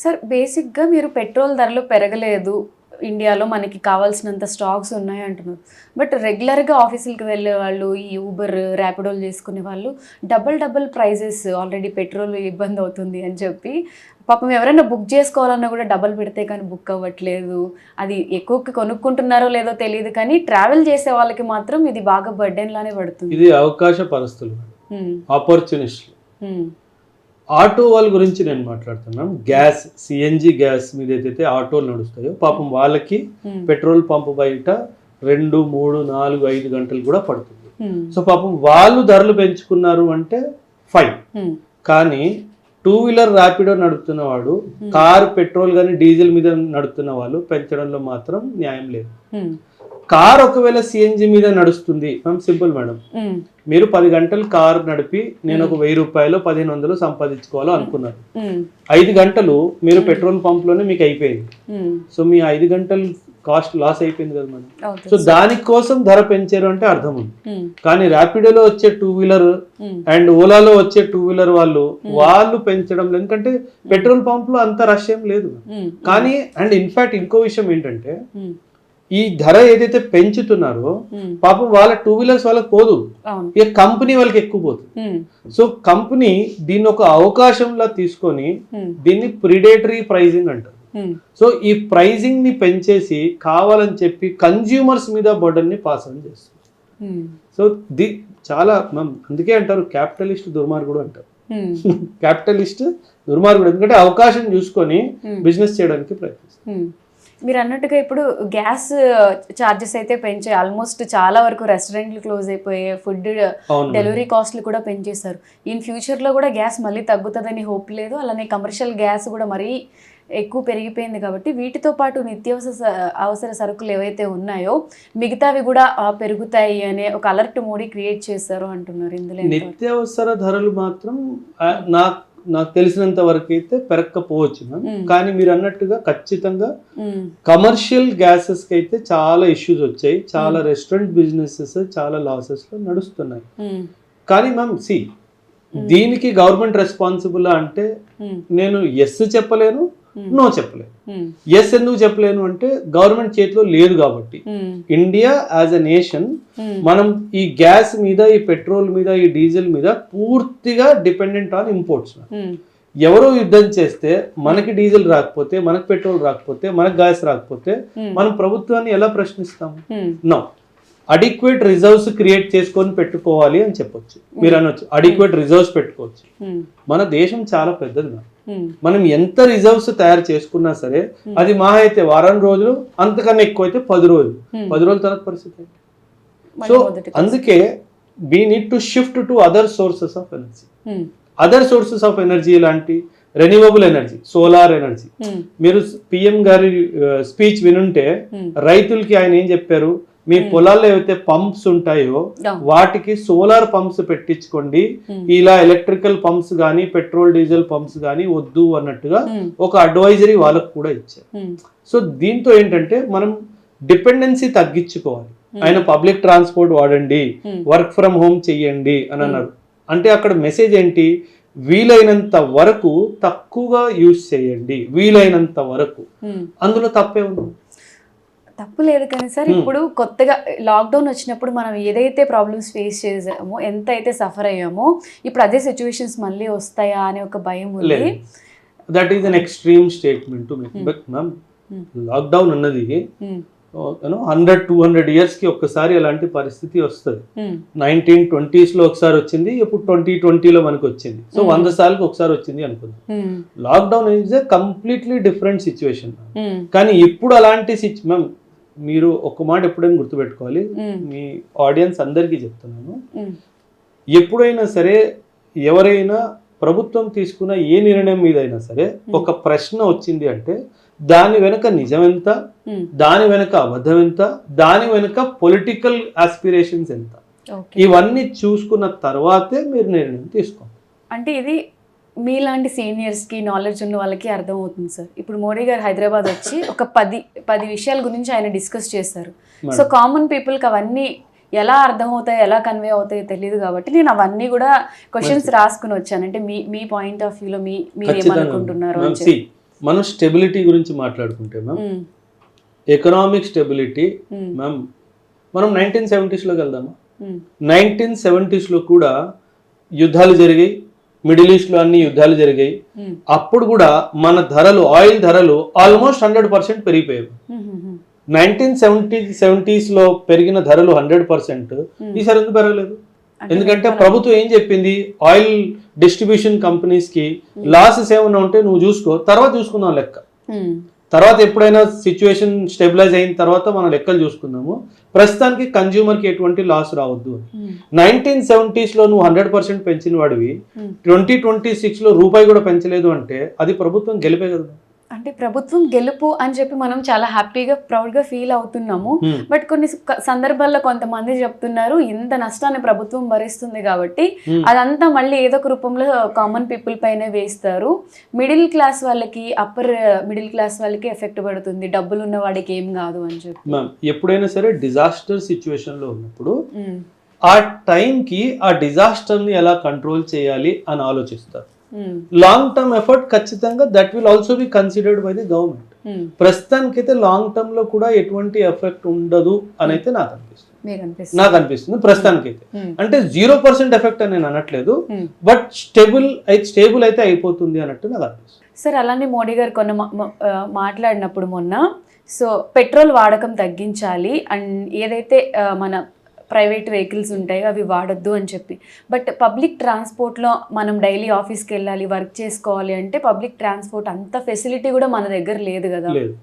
సార్, బేసిక్ గా మీరు పెట్రోల్ ధరలు పెరగలేదు, ఇండియాలో మనకి కావాల్సినంత స్టాక్స్ ఉన్నాయి అంటున్నారు. బట్ రెగ్యులర్గా ఆఫీసులకి వెళ్ళే వాళ్ళు, ఈ ఊబర్, ర్యాపిడోలు చేసుకునే వాళ్ళు డబల్ ప్రైజెస్, ఆల్రెడీ పెట్రోల్ ఇబ్బంది అవుతుంది అని చెప్పి పాపం ఎవరైనా బుక్ చేసుకోవాలన్నా కూడా డబల్ పెడితే కానీ బుక్ అవ్వట్లేదు. అది ఎక్కువకి కొనుక్కుంటున్నారో లేదో తెలియదు, కానీ ట్రావెల్ చేసే వాళ్ళకి మాత్రం ఇది బాగా బర్డెన్ లానే పడుతుంది. ఇది అవకాశ పరిస్థితులు, ఆపర్చునిస్ట్. ఆటో వాళ్ళ గురించి నేను మాట్లాడుతున్నాను. గ్యాస్, సిఎన్జి గ్యాస్ మీద ఏదైతే ఆటోలు నడుస్తాయో పాపం వాళ్ళకి పెట్రోల్ పంపు బయట 2, 3, 4, 5 గంటలు కూడా పడుతుంది. సో పాపం వాళ్ళు ధరలు పెంచుకున్నారు అంటే ఫైన్. కానీ 2-వీలర్ ర్యాపిడో నడుపుతున్న వాడు, కార్ పెట్రోల్ కానీ డీజిల్ మీద నడుపుతున్న వాళ్ళు పెంచడంలో మాత్రం న్యాయం లేదు. కార్ ఒకవేళ సిఎన్జి మీద నడుస్తుంది మ్యామ్, సింపుల్ మేడం, మీరు 10 గంటలు కార్ నడిపి నేను ఒక 1000 రూపాయలు 1500 సంపాదించుకోవాలో అనుకున్నారు. 5 గంటలు మీరు పెట్రోల్ పంప్ లోనే మీకు అయిపోయింది. సో మీ 5 గంటలు కాస్ట్ లాస్ అయిపోయింది కదా మేడం. సో దానికోసం ధర పెంచారు అంటే అర్థం ఉంది. కానీ ర్యాపిడోలో వచ్చే 2-వీలర్ అండ్ ఓలాలో వచ్చే 2-వీలర్ వాళ్ళు పెంచడం లేదు, ఎందుకంటే పెట్రోల్ పంప్ లో అంత రష్ ఏం లేదు. కానీ అండ్ ఇన్ఫాక్ట్ ఇంకో విషయం ఏంటంటే ఈ ధర ఏదైతే పెంచుతున్నారో పాపం వాళ్ళ 2-వీలర్స్ వాళ్ళకి పోదు, ఇక కంపెనీ వాళ్ళకి ఎక్కువ పోతుంది. సో కంపెనీ దీన్ని ఒక అవకాశంలా తీసుకొని దీన్ని ప్రిడేటరీ ప్రైజింగ్ అంటారు. సో ఈ ప్రైజింగ్ ని పెంచేసి కావాలని చెప్పి కన్జ్యూమర్స్ మీద బర్డన్ ని పాస్ ఆన్ చేస్తుంది. సో చాలా అందుకే అంటారు క్యాపిటలిస్ట్ దుర్మార్గుడు అంటారు. క్యాపిటలిస్ట్ దుర్మార్గుడు ఎందుకంటే అవకాశం చూసుకొని బిజినెస్ చేయడానికి ప్రయత్నిస్తారు. మీరు అన్నట్టుగా ఇప్పుడు గ్యాస్ ఛార్జెస్ అయితే పెంచాయి, ఆల్మోస్ట్ చాలా వరకు రెస్టారెంట్లు క్లోజ్ అయిపోయాయి, ఫుడ్ డెలివరీ కాస్ట్లు కూడా పెంచేశారు. ఇన్ ఫ్యూచర్లో కూడా గ్యాస్ మళ్ళీ తగ్గుతుందని హోప్ లేదు. అలానే కమర్షియల్ గ్యాస్ కూడా మరీ ఎక్కువ పెరిగిపోయింది కాబట్టి వీటితో పాటు అవసర సరుకులు ఏవైతే ఉన్నాయో మిగతావి కూడా పెరుగుతాయి అనే ఒక అలర్ట్ మోడీ క్రియేట్ చేశారు అంటున్నారు. ఇందులో నిత్యావసర ధరలు మాత్రం నాకు తెలిసినంత వరకు అయితే పెరగకపోవచ్చు, కానీ మీరు అన్నట్టుగా ఖచ్చితంగా కమర్షియల్ గ్యాసెస్ కి అయితే చాలా ఇష్యూస్ వచ్చాయి. చాలా రెస్టారెంట్ బిజినెసెస్ చాలా లాసెస్ లో నడుస్తున్నాయి. కానీ మ్యామ్ దీనికి గవర్నమెంట్ రెస్పాన్సిబుల్ అంటే నేను ఎస్ చెప్పలేను, నో చెప్పలేను. ఎస్ ఎందుకు చెప్పలేను అంటే గవర్నమెంట్ చేతిలో లేదు కాబట్టి. ఇండియా యాజ్ ఎ నేషన్ మనం ఈ గ్యాస్ మీద, ఈ పెట్రోల్ మీద, ఈ డీజిల్ మీద పూర్తిగా డిపెండెంట్ ఆన్ ఇంపోర్ట్స్. ఎవరో యుద్ధం చేస్తే మనకి డీజిల్ రాకపోతే, మనకి పెట్రోల్ రాకపోతే, మనకి గ్యాస్ రాకపోతే మనం ప్రభుత్వాన్ని ఎలా ప్రశ్నిస్తాము? నో, అడిక్వేట్ రిజర్వ్స్ క్రియేట్ చేసుకొని పెట్టుకోవాలి అని చెప్పొచ్చు. మీరు అనొచ్చు అడిక్వేట్ రిజర్వ్స్ పెట్టుకోవచ్చు. మన దేశం చాలా పెద్దది. మనం ఎంత రిజర్వ్స్ తయారు చేసుకున్నా సరే అది మహా అయితే వారం రోజులు, అంతకన్నా ఎక్కువ అయితే 10 రోజులు. 10 రోజుల తర్వాత పరిస్థితి. సో అందుకే we need to shift to other sources of energy. Other sources of energy లాంటి రెన్యూవబుల్ ఎనర్జీ, సోలార్ ఎనర్జీ. మీరు పిఎం గారి స్పీచ్ వినుంటే రైతులకి ఆయన ఏం చెప్పారు, మీ పొలాల్లో ఏవైతే పంప్స్ ఉంటాయో వాటికి సోలార్ పంప్స్ పెట్టించుకోండి, ఇలా ఎలక్ట్రికల్ పంప్స్ కానీ పెట్రోల్ డీజిల్ పంప్స్ కానీ వద్దు అన్నట్టుగా ఒక అడ్వైజరీ వాళ్ళకు కూడా ఇచ్చారు. సో దీంతో ఏంటంటే మనం డిపెండెన్సీ తగ్గించుకోవాలి. ఆయన పబ్లిక్ ట్రాన్స్పోర్ట్ వాడండి, వర్క్ ఫ్రమ్ హోమ్ చెయ్యండి అని అన్నారు. అంటే అక్కడ మెసేజ్ ఏంటి, వీలైనంత వరకు తక్కువగా యూజ్ చేయండి, వీలైనంత వరకు. అందులో తప్పే ఉంది, తప్పు లేదు. కానీ సార్ ఇప్పుడు కొత్తగా లాక్డౌన్ వచ్చినప్పుడు మనం ఏదైతే ప్రాబ్లమ్స్ ఫేస్ చేసామో, ఎంత అయితే సఫర్ అయ్యామో, ఇప్పుడు అదే సిచ్యువేషన్స్ మళ్ళీ వస్తాయా అనే ఒక భయం ఉంది. That is an extreme statement to make. But ma'am lockdown అన్నది 100-200 years కి ఒక్కసారి అలాంటి పరిస్థితి వస్తుంది. 1920s లో ఒకసారి వచ్చింది, ఇప్పుడు 2020లో మనకు వచ్చింది. సో 100 సార్లకు ఒకసారి వచ్చింది అనుకుందాం. Lockdown is a completely different situation. కానీ ఇప్పుడు అలాంటి మ్యామ్ మీరు ఒక మాట ఎప్పుడైనా గుర్తుపెట్టుకోవాలి, మీ ఆడియన్స్ అందరికీ చెప్తున్నాను, ఎప్పుడైనా సరే ఎవరైనా ప్రభుత్వం తీసుకున్న ఏ నిర్ణయం మీద అయినా సరే ఒక ప్రశ్న వచ్చింది అంటే దాని వెనుక నిజమెంత, దాని వెనుక అబద్ధం ఎంత, దాని వెనుక పొలిటికల్ ఆస్పిరేషన్స్ ఎంత, ఇవన్నీ చూసుకున్న తర్వాతే మీరు నిర్ణయం తీసుకోండి. అంటే ఇది మీలాంటి సీనియర్స్కి నాలెడ్జ్ ఉన్న వాళ్ళకి అర్థమవుతుంది సార్. ఇప్పుడు మోడీ గారు హైదరాబాద్ వచ్చి ఒక 10 విషయాల గురించి ఆయన డిస్కస్ చేశారు. సో కామన్ పీపుల్కి అవన్నీ ఎలా అర్థమవుతాయి, ఎలా కన్వే అవుతాయో తెలియదు కాబట్టి నేను అవన్నీ కూడా క్వశ్చన్స్ రాసుకుని వచ్చాను. అంటే మీ పాయింట్ ఆఫ్ వ్యూలో మీరు ఏమనుకుంటున్నారు అని చెప్పి. మనం స్టెబిలిటీ గురించి మాట్లాడుకుంటే మ్యామ్, ఎకనామిక్ స్టెబిలిటీ మ్యామ్, మనం 1970s లోకి వెళ్దామా? 1970s లో కూడా యుద్ధాలు జరిగాయి, మిడిల్ ఈస్ట్ లో అన్ని యుద్ధాలు జరిగాయి. అప్పుడు కూడా మన ధరలు, ఆయిల్ ధరలు ఆల్మోస్ట్ 100% పెరిగిపోయాయి. 1970s లో పెరిగిన ధరలు 100% ఈసారి ఎందుకు పెరగలేదు? ఎందుకంటే ప్రభుత్వం ఏం చెప్పింది, ఆయిల్ డిస్ట్రిబ్యూషన్ కంపెనీస్ కి లాసెస్ ఏమైనా ఉంటే నువ్వు చూసుకో, తర్వాత చూసుకుందాం లెక్క. తర్వాత ఎప్పుడైనా సిచ్యువేషన్ స్టెబిలైజ్ అయిన తర్వాత మనం లెక్కలు చూసుకుందాము. ప్రస్తుతానికి కన్జ్యూమర్ కి ఎటువంటి లాస్ రావద్దు. 1970s లో నువ్వు 100% పెంచిన వాడివి 2026 లో రూపాయి కూడా పెంచలేదు అంటే అది ప్రభుత్వం గెలిపే కదా. అంటే ప్రభుత్వం గెలుపు అని చెప్పి మనం చాలా హ్యాపీగా ప్రౌడ్గా ఫీల్ అవుతున్నాము. బట్ కొన్ని సందర్భాల్లో కొంతమంది చెప్తున్నారు ఇంత నష్టాన్ని ప్రభుత్వం భరిస్తుంది కాబట్టి అదంతా మళ్ళీ ఏదో ఒక రూపంలో కామన్ పీపుల్ పైన వేస్తారు. మిడిల్ క్లాస్ వాళ్ళకి, అప్పర్ మిడిల్ క్లాస్ వాళ్ళకి ఎఫెక్ట్ పడుతుంది, డబ్బులు ఉన్న వాడికి ఏం కాదు అని చెప్పి. ఎప్పుడైనా సరే డిజాస్టర్ సిచ్యువేషన్ లో ఉన్నప్పుడు ఆ టైంకి ఆ డిజాస్టర్ ని ఎలా కంట్రోల్ చేయాలి అని ఆలోచిస్తారు. లాంగ్ టర్మ్ ఎఫర్ట్ ఖచ్చితంగా that will also be considered by the government. ప్రస్తుతానికైతే లాంగ్ టర్మ్ లో కూడా ఎటువంటి ఎఫెక్ట్ ఉండదు అని అయితే నాకు అనిపిస్తుంది ప్రస్తుతానికైతే. అంటే 0% ఎఫెక్ట్ అని నేను అనట్లేదు, బట్ స్టేబుల్ అయితే అయిపోతుంది అన్నట్టు నాకు అనిపిస్తుంది. సార్ అలానే మోడీ గారు మాట్లాడినప్పుడు మొన్న సో పెట్రోల్ వాడకం తగ్గించాలి అండ్ ఏదైతే మన ప్రైవేట్ వెహికల్స్ ఉంటాయో అవి వాడొద్దు అని చెప్పి, బట్ పబ్లిక్ ట్రాన్స్పోర్ట్లో మనం డైలీ ఆఫీస్కి వెళ్ళాలి, వర్క్ చేసుకోవాలి అంటే పబ్లిక్ ట్రాన్స్పోర్ట్ అంత ఫెసిలిటీ కూడా మన దగ్గర లేదు కదా. లేదు.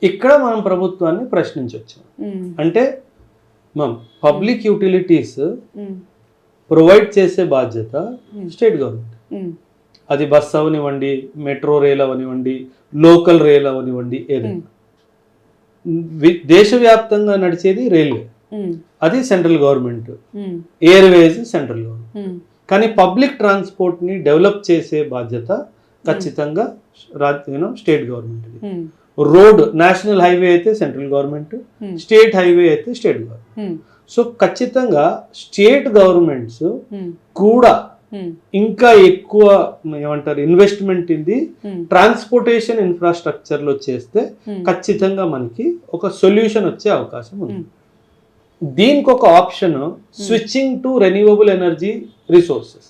ఇక్కడ మనం ప్రభుత్వాన్ని ప్రశ్నించవచ్చు. అంటే పబ్లిక్ యూటిలిటీస్ ప్రొవైడ్ చేసే బాధ్యత స్టేట్ గవర్నమెంట్. అది బస్ అవనివ్వండి, మెట్రో రైల్ అవనివ్వండి, లోకల్ రైల్ అవనివ్వండి, ఏదైనా దేశవ్యాప్తంగా నడిచేది రైల్వే, అది central government. Airways central government. కానీ పబ్లిక్ ట్రాన్స్పోర్ట్ ని డెవలప్ చేసే బాధ్యత ఖచ్చితంగా state government. Road national highway అయితే సెంట్రల్ గవర్నమెంట్, స్టేట్ హైవే అయితే స్టేట్ గవర్నమెంట్. సో ఖచ్చితంగా స్టేట్ గవర్నమెంట్స్ కూడా ఇంకా ఎక్కువ ఏమంటారు ఇన్వెస్ట్మెంట్ ఇది ట్రాన్స్పోర్టేషన్ ఇన్ఫ్రాస్ట్రక్చర్ లో చేస్తే ఖచ్చితంగా మనకి ఒక సొల్యూషన్ వచ్చే అవకాశం ఉంది. దీనికి ఒక option switching to renewable energy resources.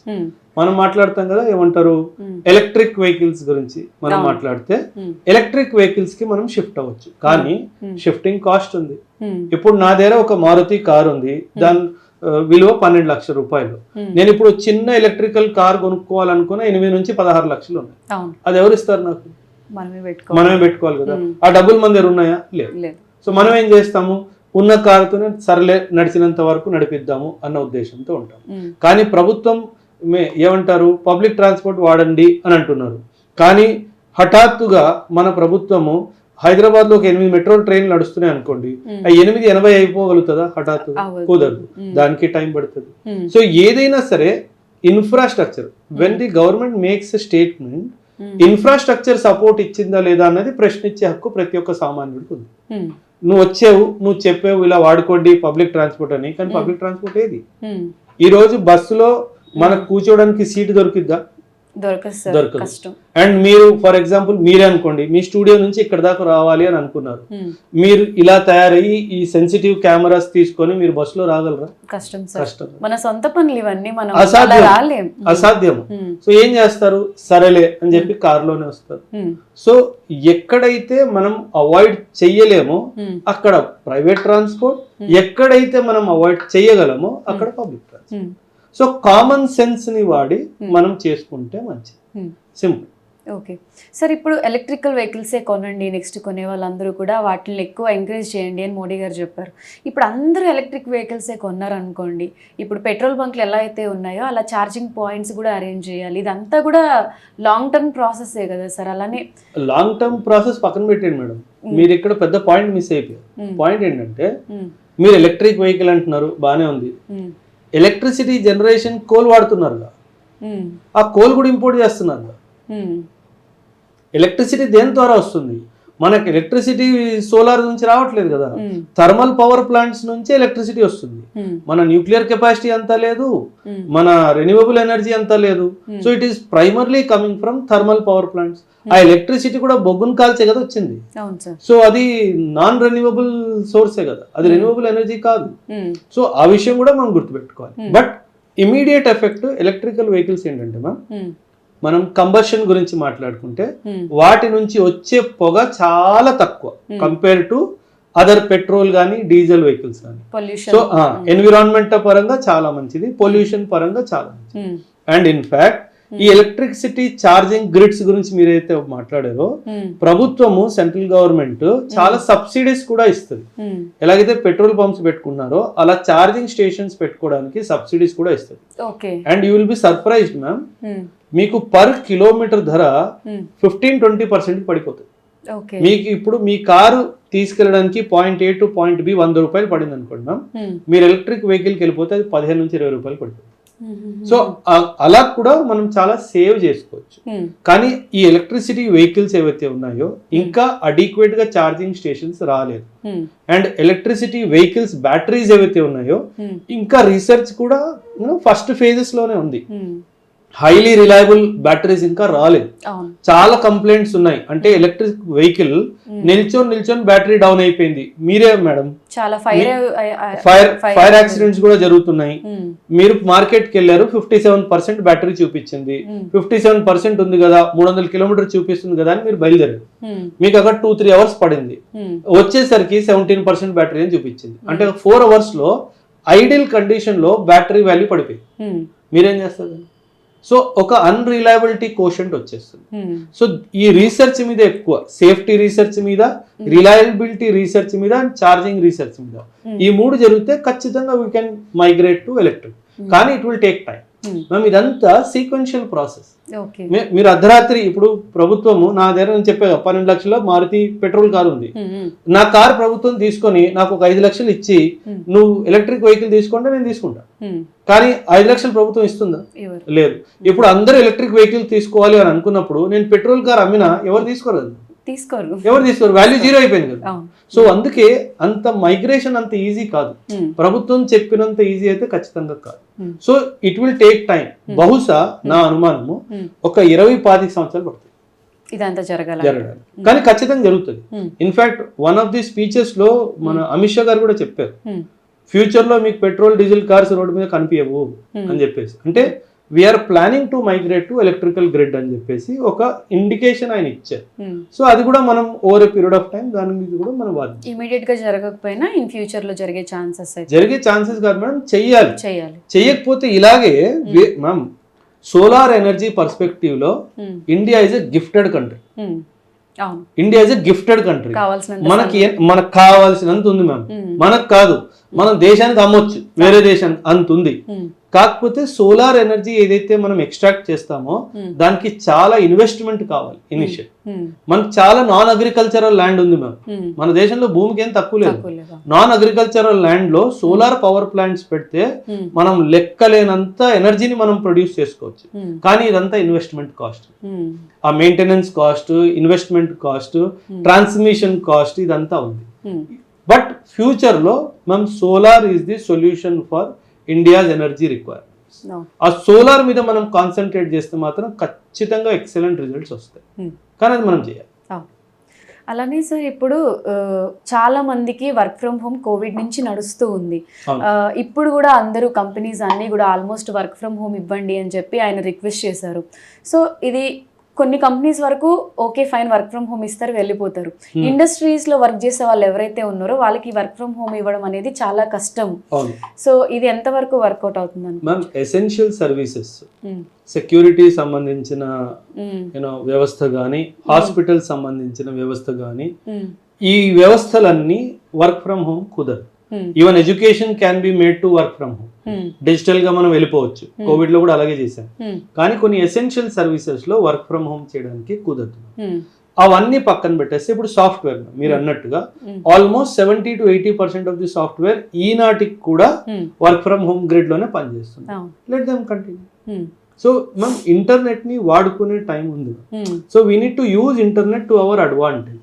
మనం మాట్లాడతాం కదా, ఏమంటారు ఎలక్ట్రిక్ వెహికల్స్ గురించి మనం మాట్లాడితే ఎలక్ట్రిక్ వెహికల్స్ కి మనం షిఫ్ట్ అవ్వచ్చు, కానీ షిఫ్టింగ్ కాస్ట్ ఉంది. ఇప్పుడు నా దగ్గర ఒక మారుతి కార్ ఉంది, దాని విలువ 12 లక్షల రూపాయలు. నేను ఇప్పుడు చిన్న ఎలక్ట్రికల్ కార్ కొనుక్కోవాలనుకున్న 8 నుంచి 16 లక్షలు ఉన్నాయి. అది ఎవరు ఇస్తారు నాకు? మనమే పెట్టుకోవాలి కదా. ఆ డబ్బులు మన దగ్గర ఉన్నాయా? లేదు. సో మనం ఏం చేస్తాము, ఉన్న కారుతోనే సర్లే నడిచినంత వరకు నడిపిద్దాము అన్న ఉద్దేశంతో ఉంటాం. కానీ ప్రభుత్వం ఏమంటారు పబ్లిక్ ట్రాన్స్పోర్ట్ వాడండి అని అంటున్నారు. కానీ హఠాత్తుగా మన ప్రభుత్వము హైదరాబాద్ లో ఒక 8 మెట్రో ట్రైన్లు నడుస్తున్నాయి అనుకోండి, 880 అయిపోగలుగుతుందా? హఠాత్తుగా కుదరదు, దానికి టైం పడుతుంది. సో ఏదైనా సరే infrastructure, when the government makes a statement, infrastructure support ఇచ్చిందా లేదా అన్నది ప్రశ్నించే హక్కు ప్రతి ఒక్క సామాన్యుడికి ఉంది. నువ్వు వచ్చావు, నువ్వు చెప్పావు ఇలా వాడుకోండి పబ్లిక్ ట్రాన్స్పోర్ట్ అని, కానీ పబ్లిక్ ట్రాన్స్పోర్ట్ ఏది? ఈ రోజు బస్సులో మనకు కూర్చోవడానికి సీట్ దొరికిద్దా? దొరకదు. అండ్ మీరు ఫర్ ఎగ్జాంపుల్ మీరే అనుకోండి, మీ స్టూడియో నుంచి ఇక్కడ దాకా రావాలి అని అనుకున్నారు, మీరు ఇలా తయారయ్యి ఈ సెన్సిటివ్ కెమెరాస్ తీసుకొని మీరు బస్సులో రాగలరా? కష్టం. మన సొంత పనులు ఇవన్నీ మనం అసాధ్యం. సో ఏం చేస్తారు, సరేలే అని చెప్పి కారులోనే వస్తారు. సో ఎక్కడైతే మనం అవాయిడ్ చెయ్యలేమో అక్కడ ప్రైవేట్ ట్రాన్స్పోర్ట్, ఎక్కడైతే మనం అవాయిడ్ చెయ్యగలమో అక్కడ public transport. So common sense ని వాడి మనం చేసుకుంటే మంచిది, సింపుల్. ఓకే సార్, ఇప్పుడు ఎలక్ట్రికల్ వెహికల్సే కొనండి, నెక్స్ట్ కొనే వాళ్ళందరూ కూడా వాటిని ఎక్కువ ఎంకరేజ్ చేయండి అని మోడీ గారు చెప్పారు. ఇప్పుడు అందరూ ఎలక్ట్రిక్ వెహికల్సే కొన్నారు అనుకోండి, ఇప్పుడు పెట్రోల్ బంక్లు ఎలా అయితే ఉన్నాయో అలా ఛార్జింగ్ పాయింట్స్ కూడా అరేంజ్ చేయాలి. ఇదంతా కూడా లాంగ్ టర్మ్ ప్రాసెసే కదా సార్. అలానే లాంగ్ టర్మ్ ప్రాసెస్ పక్కన పెట్టండి మేడం, మీరు ఇక్కడ పెద్ద పాయింట్ మిస్ అయిపోయారు. పాయింట్ ఏంటంటే మీరు ఎలక్ట్రిక్ వెహికల్ అంటున్నారు, బానే ఉంది, ఎలక్ట్రిసిటీ జనరేషన్ కోల్ వాడుతున్నారు, ఆ కోల్ కూడా ఇంపోర్ట్ చేస్తున్నారు. ఎలక్ట్రిసిటీ దేని ద్వారా వస్తుంది? మనకి ఎలక్ట్రిసిటీ సోలార్ నుంచి రావట్లేదు కదా, థర్మల్ పవర్ ప్లాంట్స్ నుంచి ఎలక్ట్రిసిటీ వస్తుంది. మన న్యూక్లియర్ కెపాసిటీ అంతా లేదు, మన రెన్యూవబుల్ ఎనర్జీ అంతా లేదు. So it is primarily coming from thermal power plants. ఆ ఎలక్ట్రిసిటీ కూడా బొగ్గును కాల్చే కదా వచ్చింది. సో అది నాన్ రెన్యూవబుల్ సోర్సే కదా, అది రెన్యూవబుల్ ఎనర్జీ కాదు. సో ఆ విషయం కూడా మనం గుర్తుపెట్టుకోవాలి. But immediate effect electrical vehicles ఏంటంటే మనం కంబషన్ గురించి మాట్లాడుకుంటే వాటి నుంచి వచ్చే పొగ చాలా తక్కువ కంపేర్ టు అదర్ పెట్రోల్ కానీ డీజిల్ వెహికల్స్ కానీ. సో ఎన్విరాన్మెంట్ పరంగా చాలా మంచిది, పొల్యూషన్ పరంగా చాలా మంచిది. అండ్ ఇన్ఫాక్ట్ ఈ ఎలక్ట్రిసిటీ ఛార్జింగ్ గ్రిడ్స్ గురించి మీరైతే మాట్లాడారో, ప్రభుత్వము సెంట్రల్ గవర్నమెంట్ చాలా సబ్సిడీస్ కూడా ఇస్తుంది. ఎలాగైతే పెట్రోల్ పంప్స్ పెట్టుకున్నారో అలా ఛార్జింగ్ స్టేషన్స్ పెట్టుకోవడానికి సబ్సిడీస్ కూడా ఇస్తుంది. And you will be surprised ma'am, మీకు పర్ కిలోమీటర్ ధర 15-20% పడిపోతుంది. మీకు ఇప్పుడు మీ కారు తీసుకెళ్ళడానికి point A to point B 100 రూపాయలు పడింది అనుకోండి మ్యామ్, మీరు ఎలక్ట్రిక్ వెహికల్కి వెళ్ళిపోతే అది 15 నుంచి 20 రూపాయలు పడుతుంది. సో అలా కూడా మనం చాలా సేవ్ చేసుకోవచ్చు. కానీ ఈ ఎలక్ట్రిసిటీ వెహికల్స్ ఏవైతే ఉన్నాయో ఇంకా అడిక్వేట్ గా ఛార్జింగ్ స్టేషన్స్ రాలేదు. అండ్ ఎలక్ట్రిసిటీ వెహికల్స్ బ్యాటరీస్ ఏవైతే ఉన్నాయో ఇంకా రీసెర్చ్ కూడా ఫస్ట్ ఫేజెస్ లోనే ఉంది. హైలీ రిలయబుల్ బ్యాటరీస్ ఇంకా రాలేదు. అవును. చాలా కంప్లైంట్స్ ఉన్నాయి. అంటే ఎలక్ట్రిక్ వెహికల్ నిల్చొని బ్యాటరీ డౌన్ అయిపోయింది. మీరే మేడం చాలా ఫైర్ యాక్సిడెంట్స్ కూడా జరుగుతున్నాయి. మీరు మార్కెట్ కి వెళ్ళారు, 57% బ్యాటరీ చూపించింది, 57% ఉంది కదా, 300 కిలోమీటర్ చూపిస్తుంది కదా అని మీరు బయలుదేరారు. మీకు అక్కడ 2-3 అవర్స్ పడింది, వచ్చేసరికి 17% బ్యాటరీ అని చూపించింది. అంటే 4 అవర్స్ లో ఐడియల్ కండిషన్ లో బ్యాటరీ వాల్యూ పడిపోయింది. మీరేం చేస్తారు? సో ఒక అన్రిలయబిలిటీ కోషెంట్ వచ్చేస్తుంది. సో ఈ రీసెర్చ్ మీద ఎక్కువ, సేఫ్టీ రీసెర్చ్ మీద, రిలయబిలిటీ రీసెర్చ్ మీద అండ్ ఛార్జింగ్ రీసెర్చ్ మీద, ఈ 3 జరిగితే ఖచ్చితంగా we can migrate to electric. కానీ it will take time ma'am. ఇదంతా సీక్వెన్షియల్ ప్రాసెస్. మీరు అర్ధరాత్రి, ఇప్పుడు ప్రభుత్వము నా దగ్గర నేను చెప్పాను 12 లక్షల మారుతి పెట్రోల్ కారు ఉంది, నా కార్ ప్రభుత్వం తీసుకొని నాకు ఒక 5 లక్షలు ఇచ్చి నువ్వు ఎలక్ట్రిక్ వెహికల్ తీసుకుంటే నేను తీసుకుంటా. కానీ 5 లక్షలు ప్రభుత్వం ఇస్తుందా? లేదు. ఇప్పుడు అందరూ ఎలక్ట్రిక్ వెహికల్ తీసుకోవాలి అని అనుకున్నప్పుడు నేను పెట్రోల్ కార్ అమ్మినా ఎవరు తీసుకోరు, ఎవరు తీసుకోరు, వాల్యూ జీరో అయిపోయింది కదా. సో అందుకే అంత మైగ్రేషన్ అంత ఈజీ కాదు, ప్రభుత్వం చెప్పినంత ఈజీ అయితే ఖచ్చితంగా కాదు. So it will take time. బహుశా నా అనుమానము ఒక 20-25 సంవత్సరాలు పడుతుంది ఇదంతా జరగడానికి, కానీ ఖచ్చితంగా జరుగుతుంది. In fact one of the speeches లో మన అమిత్ షా గారు కూడా చెప్పారు, ఫ్యూచర్ లో మీకు పెట్రోల్ డీజిల్ కార్స్ రోడ్డు మీద కనిపించవు అని చెప్పేసి. అంటే we're planning to migrate to electrical grid అని చెప్పేసి ఒక ఇండికేషన్ ఆయన ఇచ్చారు. సో అది కూడా మనం over a period of time దాని మీద కూడా మనం ఇమీడియట్ గా జరగకపోయినా ఇన్ ఫ్యూచర్ లో జరిగే ఛాన్సెస్ కాదు మేడం, చెయ్యాలి. చెయ్యకపోతే ఇలాగే మ్యామ్ సోలార్ ఎనర్జీ పర్స్పెక్టివ్ లో India is a gifted country. India is a gifted country. మనకు కావాల్సినంత ఉంది మ్యామ్. మనకు కాదు, మనం దేశానికి అమ్మొచ్చు, వేరే దేశానికి అంత ఉంది. కాకపోతే సోలార్ ఎనర్జీ ఏదైతే మనం ఎక్స్ట్రాక్ట్ చేస్తామో దానికి చాలా ఇన్వెస్ట్మెంట్ కావాలి ఇనిషియల్. మనకు చాలా నాన్ అగ్రికల్చరల్ ల్యాండ్ ఉంది మ్యామ్. మన దేశంలో భూమికి ఏం తక్కువ లేదు. నాన్ అగ్రికల్చరల్ ల్యాండ్ లో సోలార్ పవర్ ప్లాంట్స్ పెడితే మనం లెక్కలేనంత ఎనర్జీని మనం ప్రొడ్యూస్ చేసుకోవచ్చు. కానీ ఇదంతా ఇన్వెస్ట్మెంట్ కాస్ట్, ఆ maintenance cost, investment cost, transmission cost, ఇదంతా ఉంది. బట్ ఫ్యూచర్ లో మనం solar is the solution for India's energy requirements. ఆ సోలార్ మీద మనం కాన్సన్ట్రేట్ చేస్తే మాత్రం ఖచ్చితంగా ఎక్సలెంట్ రిజల్ట్స్ వస్తాయి. కానీ అది మనం చేయాలి. అలానే సార్, ఇప్పుడు చాలా మందికి వర్క్ ఫ్రమ్ హోమ్ కోవిడ్ నుంచి నడుస్తూ ఉంది. ఇప్పుడు కూడా అందరూ కంపెనీస్ అన్ని కూడా ఆల్మోస్ట్ వర్క్ ఫ్రమ్ హోమ్ ఇవ్వండి అని చెప్పి ఆయన రిక్వెస్ట్ చేశారు. సో ఇది కొన్ని కంపెనీస్ వరకు okay fine, work from home ఇస్తారు, వెళ్ళిపోతారు. ఇండస్ట్రీస్ లో వర్క్ చేసే వాళ్ళు ఎవరైతే ఉన్నారో వాళ్ళకి వర్క్ ఫ్రమ్ హోమ్ ఇవ్వడం అనేది చాలా కష్టం. సో ఇది ఎంత వరకు వర్కౌట్ అవుతుంది? మ్యామ్ ఎసెన్షియల్ సర్వీసెస్, సెక్యూరిటీ సంబంధించిన వ్యవస్థ కానీ, హాస్పిటల్ సంబంధించిన వ్యవస్థ కానీ, ఈ వ్యవస్థలన్నీ వర్క్ ఫ్రమ్ హోమ్ కుదరదు. Even education can be made to work from home. Digital గా మనం వెళ్ళిపోవచ్చు, కోవిడ్ లో కూడా అలాగే చేశాం. కానీ కొన్ని ఎసెన్షియల్ సర్వీసెస్ లో వర్క్ ఫ్రమ్ హోమ్ చేయడానికి కుదరదు. అవన్నీ పక్కన పెట్టేస్తే ఇప్పుడు సాఫ్ట్వేర్ మీరు అన్నట్టుగా ఆల్మోస్ట్ 70-80% ఆఫ్ ది సాఫ్ట్వేర్ ఈనాటికి కూడా వర్క్ ఫ్రమ్ హోమ్ గ్రిడ్ లోనే పనిచేస్తుంది. Let them continue. సో మనం ఇంటర్నెట్ ని వాడుకునే టైం ఉంది. So we need to use internet to our advantage.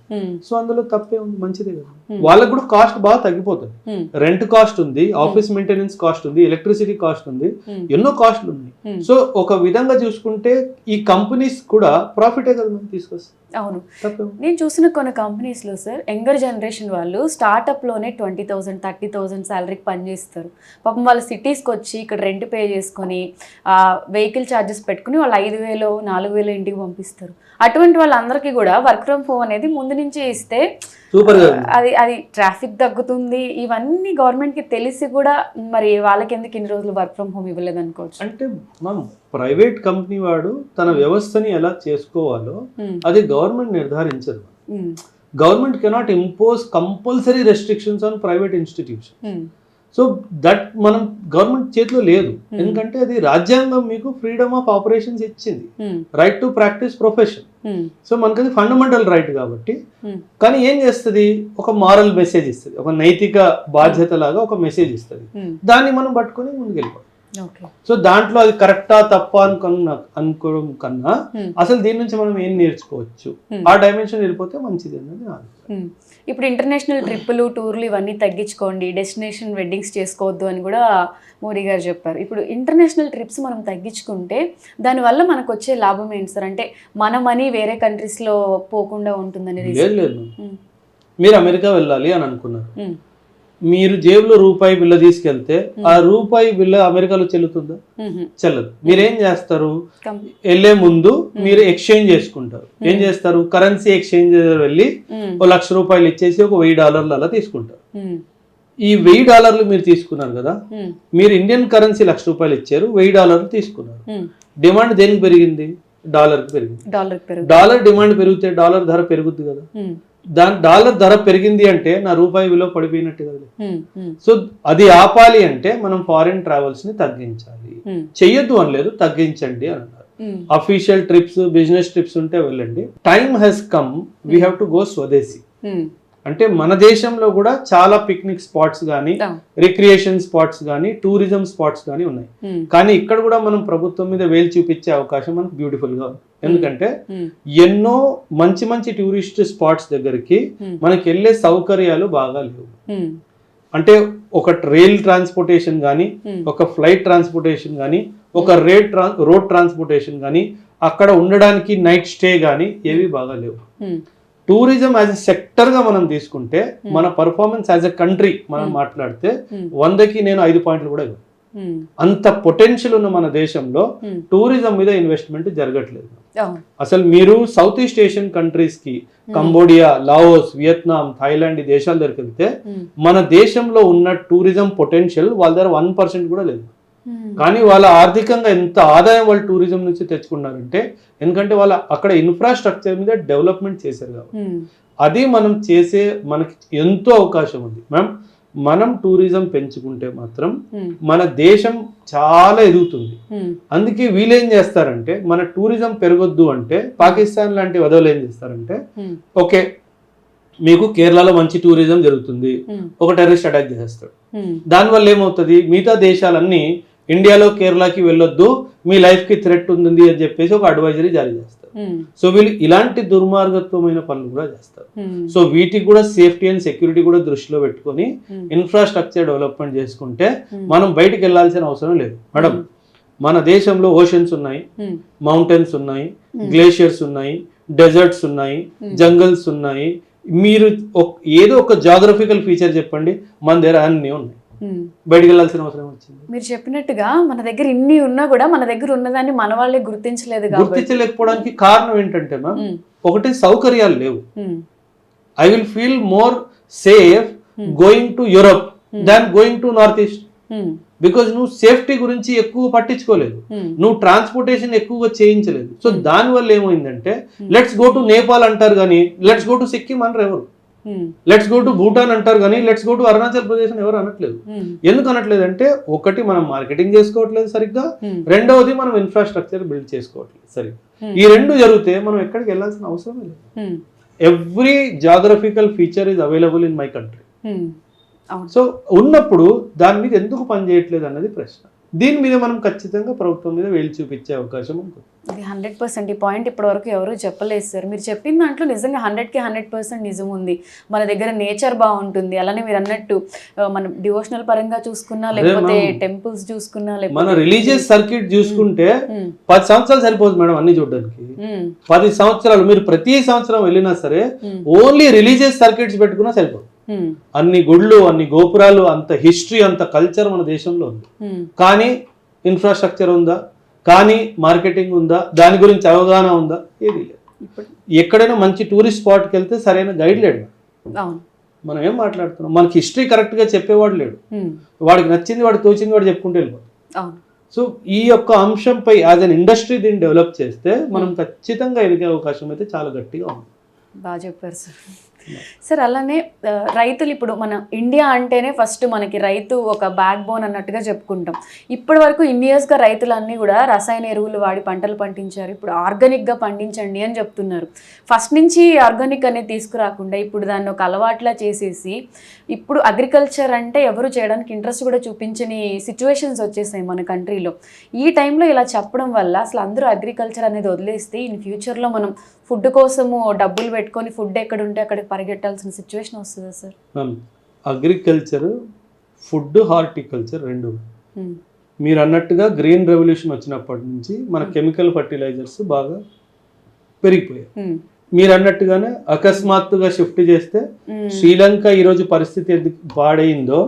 So అందులో తప్పే ఉంది, మంచిదే కదా. వాళ్ళకు కూడా కాస్ట్ బాగా తగ్గిపోతుంది. రెంట్ కాస్ట్ ఉంది, ఆఫీస్ మెయింటెనెన్స్ కాస్ట్ ఉంది, ఎలక్ట్రిసిటీ కాస్ట్ ఉంది, ఎన్నో కాస్ట్లు ఉన్నాయి. సో ఒక విధంగా చూసుకుంటే ఈ కంపెనీస్ కూడా ప్రాఫిటే కదా మనం తీసుకొస్తాం. అవును, నేను చూసిన కొన్ని కంపెనీస్ లో సార్ యంగర్ జనరేషన్ వాళ్ళు స్టార్ట్అప్ లోనే 20,000, 30,000 శాలరీకి పనిచేస్తారు. పాపం వాళ్ళు సిటీస్కి వచ్చి ఇక్కడ రెంట్ పే చేసుకొని వెహికల్ ఛార్జెస్ పెట్టుకుని వాళ్ళు 5,000, 4,000 ఇంటికి పంపిస్తారు. అటువంటి వాళ్ళందరికీ కూడా వర్క్ ఫ్రమ్ హోమ్ అనేది ముందు నుంచే ఇస్తే అది ట్రాఫిక్ తగ్గుతుంది. ఇవన్నీ గవర్నమెంట్ కి తెలిసి కూడా మరి వాళ్ళకి ఎందుకు ఇన్ని రోజులు వర్క్ ఫ్రమ్ హోమ్ ఇవ్వలేదు అనుకోవచ్చు. అంటే మనం ప్రైవేట్ కంపెనీ వాడు తన వ్యవస్థని ఎలా చేసుకోవాలో అది గవర్నమెంట్ నిర్ధారించదు. Government cannot impose compulsory restrictions on private institution. So that మనం గవర్నమెంట్ చేతిలో లేదు. ఎందుకంటే అది రాజ్యాంగం మీకు ఫ్రీడమ్ ఆఫ్ ఆపరేషన్స్ ఇచ్చింది, right to practice profession. So మనకి అది ఫండమెంటల్ రైట్ కాబట్టి. కానీ ఏం చేస్తుంది, ఒక మారల్ మెసేజ్ ఇస్తుంది, ఒక నైతిక బాధ్యత లాగా ఒక మెసేజ్ ఇస్తుంది. దాన్ని మనం పట్టుకొని ముందుకెళ్ళిపోతాం. సో దాంట్లో అది కరెక్టా తప్ప అనుకోవడం కన్నా అసలు దీని నుంచి మనం ఏం నేర్చుకోవచ్చు, ఆ డైమెన్షన్ వెళ్ళిపోతే మంచిది అన్నది నా అభిప్రాయం. ఇప్పుడు ఇంటర్నేషనల్ ట్రిప్పులు టూర్లు ఇవన్నీ తగ్గించుకోండి, డెస్టినేషన్ వెడ్డింగ్స్ చేసుకోవద్దు అని కూడా మోడీ గారు చెప్పారు. ఇప్పుడు ఇంటర్నేషనల్ ట్రిప్స్ మనం తగ్గించుకుంటే దానివల్ల మనకు వచ్చే లాభం ఏంటి సార్? అంటే మన మనీ వేరే కంట్రీస్లో పోకుండా ఉంటుందని. లేదు, మీరు అమెరికా వెళ్ళాలి అని అనుకున్నారు, మీరు జేబులో రూపాయి బిల్ల తీసుకెళ్తే ఆ రూపాయి బిల్ల అమెరికాలో చెల్లుతుందా? చెల్లదు. మీరేం చేస్తారు, వెళ్ళే ముందు మీరు ఎక్స్చేంజ్ చేసుకుంటారు. ఏం చేస్తారు, కరెన్సీ ఎక్స్చేంజ్ వెళ్ళి ₹1,00,000 ఇచ్చేసి ఒక $1000 అలా తీసుకుంటారు. ఈ $1000 మీరు తీసుకున్నారు కదా, మీరు ఇండియన్ కరెన్సీ ₹1,00,000 ఇచ్చారు, $1000 తీసుకున్నారు. డిమాండ్ దేనికి పెరిగింది? డాలర్కి పెరిగింది. డాలర్ డిమాండ్ పెరిగితే డాలర్ ధర పెరుగుద్ది కదా. డాలర్ ధర పెరిగింది అంటే నా రూపాయి విలువ పడిపోయినట్టు కదా. సో అది ఆపాలి అంటే మనం ఫారిన్ ట్రావెల్స్ ని తగ్గించాలి. చెయ్యొద్దు అని లేదు, తగ్గించండి అని అన్నారు. అఫీషియల్ ట్రిప్స్, బిజినెస్ ట్రిప్స్ ఉంటే వెళ్ళండి. Time has come, we have to go swadeshi. అంటే మన దేశంలో కూడా చాలా పిక్నిక్ స్పాట్స్ కానీ, రిక్రియేషన్ స్పాట్స్ కానీ, టూరిజం స్పాట్స్ కానీ ఉన్నాయి. కానీ ఇక్కడ కూడా మనం ప్రభుత్వం మీద వేలు చూపించే అవకాశం మనకు బ్యూటిఫుల్ గా ఉంది. ఎందుకంటే ఎన్నో మంచి మంచి టూరిస్ట్ స్పాట్స్ దగ్గరికి మనకి వెళ్ళే సౌకర్యాలు బాగా లేవు. అంటే ఒక రైల్ ట్రాన్స్పోర్టేషన్ కానీ, ఒక ఫ్లైట్ ట్రాన్స్పోర్టేషన్ కానీ, ఒక రోడ్ ట్రాన్స్పోర్టేషన్ కానీ, అక్కడ ఉండడానికి నైట్ స్టే కానీ ఏవి బాగా లేవు. టూరిజం యాజ్ ఎ సెక్టర్ గా మనం తీసుకుంటే మన పర్ఫార్మెన్స్ యాజ్ ఎ కంట్రీ మనం మాట్లాడితే 100కి నేను 5 పాయింట్లు కూడా ఇవ్వను. అంత పొటెన్షియల్ ఉన్న మన దేశంలో టూరిజం మీద ఇన్వెస్ట్మెంట్ జరగట్లేదు. అసలు మీరు సౌత్ ఈస్ట్ ఏషియన్ కంట్రీస్ కి, కంబోడియా, లావోస్, వియత్నాం, థాయిలాండ్ ఈ దేశాల దగ్గరికి వెళ్తే మన దేశంలో ఉన్న టూరిజం పొటెన్షియల్ వాళ్ళ దగ్గర 1% కూడా లేదు. కానీ వాళ్ళ ఆర్థికంగా ఎంత ఆదాయం వాళ్ళు టూరిజం నుంచి తెచ్చుకున్నారంటే, ఎందుకంటే వాళ్ళ అక్కడ ఇన్ఫ్రాస్ట్రక్చర్ మీద డెవలప్మెంట్ చేశారు కాబట్టి. అది మనం చేసే మనకి ఎంతో అవకాశం ఉంది మ్యామ్. మనం టూరిజం పెంచుకుంటే మాత్రం మన దేశం చాలా ఎదుగుతుంది. అందుకే వీళ్ళేం చేస్తారంటే, మన టూరిజం పెరగొద్దు అంటే పాకిస్తాన్ లాంటి వదవులు ఏం చేస్తారంటే, ఓకే మీకు కేరళలో మంచి టూరిజం జరుగుతుంది, ఒక టెర్రరిస్ట్ అటాక్ చేసేస్తాడు. దానివల్ల ఏమవుతుంది, మిగతా దేశాలన్నీ ఇండియాలో కేరళకి వెళ్ళొద్దు, మీ లైఫ్ కి థ్రెట్ ఉంది అని చెప్పేసి ఒక అడ్వైజరీ జారీ చేస్తారు. సో వీళ్ళు ఇలాంటి దుర్మార్గత్వమైన పనులు కూడా చేస్తారు. సో వీటికి కూడా సేఫ్టీ అండ్ సెక్యూరిటీ కూడా దృష్టిలో పెట్టుకొని ఇన్ఫ్రాస్ట్రక్చర్ డెవలప్మెంట్ చేసుకుంటే మనం బయటికి వెళ్ళాల్సిన అవసరం లేదు. మేడం, మన దేశంలో ఓషన్స్ ఉన్నాయి, మౌంటైన్స్ ఉన్నాయి, గ్లేషియర్స్ ఉన్నాయి, డెజర్ట్స్ ఉన్నాయి, జంగల్స్ ఉన్నాయి. మీరు ఏదో ఒక జాగ్రఫికల్ ఫీచర్ చెప్పండి, మన దగ్గర అన్నీ ఉన్నాయి. బయటికి వెళ్ళాల్సిన అవసరం వచ్చింది. మీరు చెప్పినట్టుగా మన దగ్గర ఇన్ని ఉన్నా కూడా మన దగ్గర ఉన్నదాన్ని మన వాళ్ళే గుర్తించలేకపోవడానికి కారణం ఏంటంటే మ్యామ్, ఒకటి సౌకర్యాలు లేవు. I will feel more safe going to Europe than going to north east. Because నువ్వు సేఫ్టీ గురించి ఎక్కువ పట్టించుకోలేదు, నువ్వు ట్రాన్స్పోర్టేషన్ ఎక్కువగా చేయించలేదు. సో దాని వల్ల ఏమైందంటే, లెట్స్ గో టు నేపాల్ అంటారు కానీ లెట్స్ గో టు సిక్కిం అనరు ఎవరు. లెట్స్ గో టు భూటాన్ అంటారు కానీ let's go to Arunachal Pradesh అని ఎవరు అనట్లేదు. ఎందుకు అనట్లేదు అంటే, ఒకటి మనం మార్కెటింగ్ చేసుకోవట్లేదు సరిగ్గా, రెండవది మనం ఇన్ఫ్రాస్ట్రక్చర్ బిల్డ్ చేసుకోవట్లేదు సరిగ్గా. ఈ రెండు జరిగితే మనం ఎక్కడికి వెళ్ళాల్సిన అవసరం లేదు. Every geographical feature is available in my country. So ఉన్నప్పుడు దాని మీద ఎందుకు పని చేయట్లేదు అన్నది ప్రశ్న. దీని మీద మనం ఖచ్చితంగా ప్రభుత్వం మీద వేలు చూపించే అవకాశం ఉంటుంది. అది 100% ఈ పాయింట్ ఇప్పటివరకు ఎవరు చెప్పలేదు సార్. మీరు చెప్పిన దాంట్లో నిజంగా 100కి 100% నిజం ఉంది. మన దగ్గర నేచర్ బాగుంటుంది. అలానే మీరు అన్నట్టు మనం డివోషనల్ పరంగా చూసుకున్నా, లేకపోతే టెంపుల్స్ చూసుకున్నా, లేకపోతే మన రిలీజియస్ సర్క్యూట్ చూసుకుంటే 10 సంవత్సరాలు సరిపోదు మేడం అన్ని చూడడానికి. 10 సంవత్సరాలు మీరు ప్రతి సంవత్సరం వెళ్ళినా సరే ఓన్లీ రిలీజియస్ సర్క్యూట్స్ పెట్టుకున్నా సరిపోదు. అన్ని గుళ్ళు, అన్ని గోపురాలు, అంత హిస్టరీ, అంత కల్చర్ మన దేశంలో ఉంది. కానీ ఇన్ఫ్రాస్ట్రక్చర్ ఉందా, కానీ మార్కెటింగ్ ఉందా, దాని గురించి అవగాహన ఉందా, ఏది లేదు. ఎక్కడైనా మంచి టూరిస్ట్ స్పాట్కి వెళ్తే సరైన గైడ్ లేడు. మనం ఏం మాట్లాడుతున్నాం, మనకి హిస్టరీ కరెక్ట్గా చెప్పేవాడు లేడు. వాడికి నచ్చింది వాడు తోచింది వాడు చెప్పుకుంటూ వెళ్ళిపోతాం. సో ఈ యొక్క అంశంపై యాజ్ అన్ ఇండస్ట్రీ దీన్ని డెవలప్ చేస్తే మనం ఖచ్చితంగా ఎదిగే అవకాశం అయితే చాలా గట్టిగా ఉంది. బాగా చెప్పారు సార్. సార్ అలానే రైతులు, ఇప్పుడు మన ఇండియా అంటేనే ఫస్ట్ మనకి రైతు ఒక బ్యాక్ బోన్ అన్నట్టుగా చెప్పుకుంటాం. ఇప్పటి వరకు ఇయర్స్గా రైతులన్నీ కూడా రసాయన ఎరువులు వాడి పంటలు పండించారు. ఇప్పుడు ఆర్గానిక్గా పండించండి అని చెప్తున్నారు. ఫస్ట్ నుంచి ఆర్గానిక్ అనేది తీసుకురాకుండా ఇప్పుడు దాన్ని ఒక అలవాట్లా చేసేసి ఇప్పుడు అగ్రికల్చర్ అంటే ఎవరు చేయడానికి ఇంట్రెస్ట్ కూడా చూపించని సిచ్యువేషన్స్ వచ్చేసాయి మన కంట్రీలో. ఈ టైంలో ఇలా చెప్పడం వల్ల అసలు అందరూ అగ్రికల్చర్ అనేది వదిలేస్తే ఇన్ ఫ్యూచర్లో మనం ఫుడ్ కోసము డబ్బులు పెట్టుకొని ఫుడ్ ఎక్కడ ఉంటే అక్కడికి పరిగెట్టాల్సిన సిచ్యువేషన్ వస్తుందా sir? Ma'am agriculture, food, horticulture రెండు. మీరు అన్నట్టుగా గ్రీన్ రెవల్యూషన్ వచ్చినప్పటి నుంచి మన కెమికల్ ఫర్టిలైజర్స్ బాగా పెరిగిపోయాయి. మీరు అన్నట్టుగానే అకస్మాత్తుగా షిఫ్ట్ చేస్తే శ్రీలంక ఈరోజు పరిస్థితి ఎందుకు పాడైందో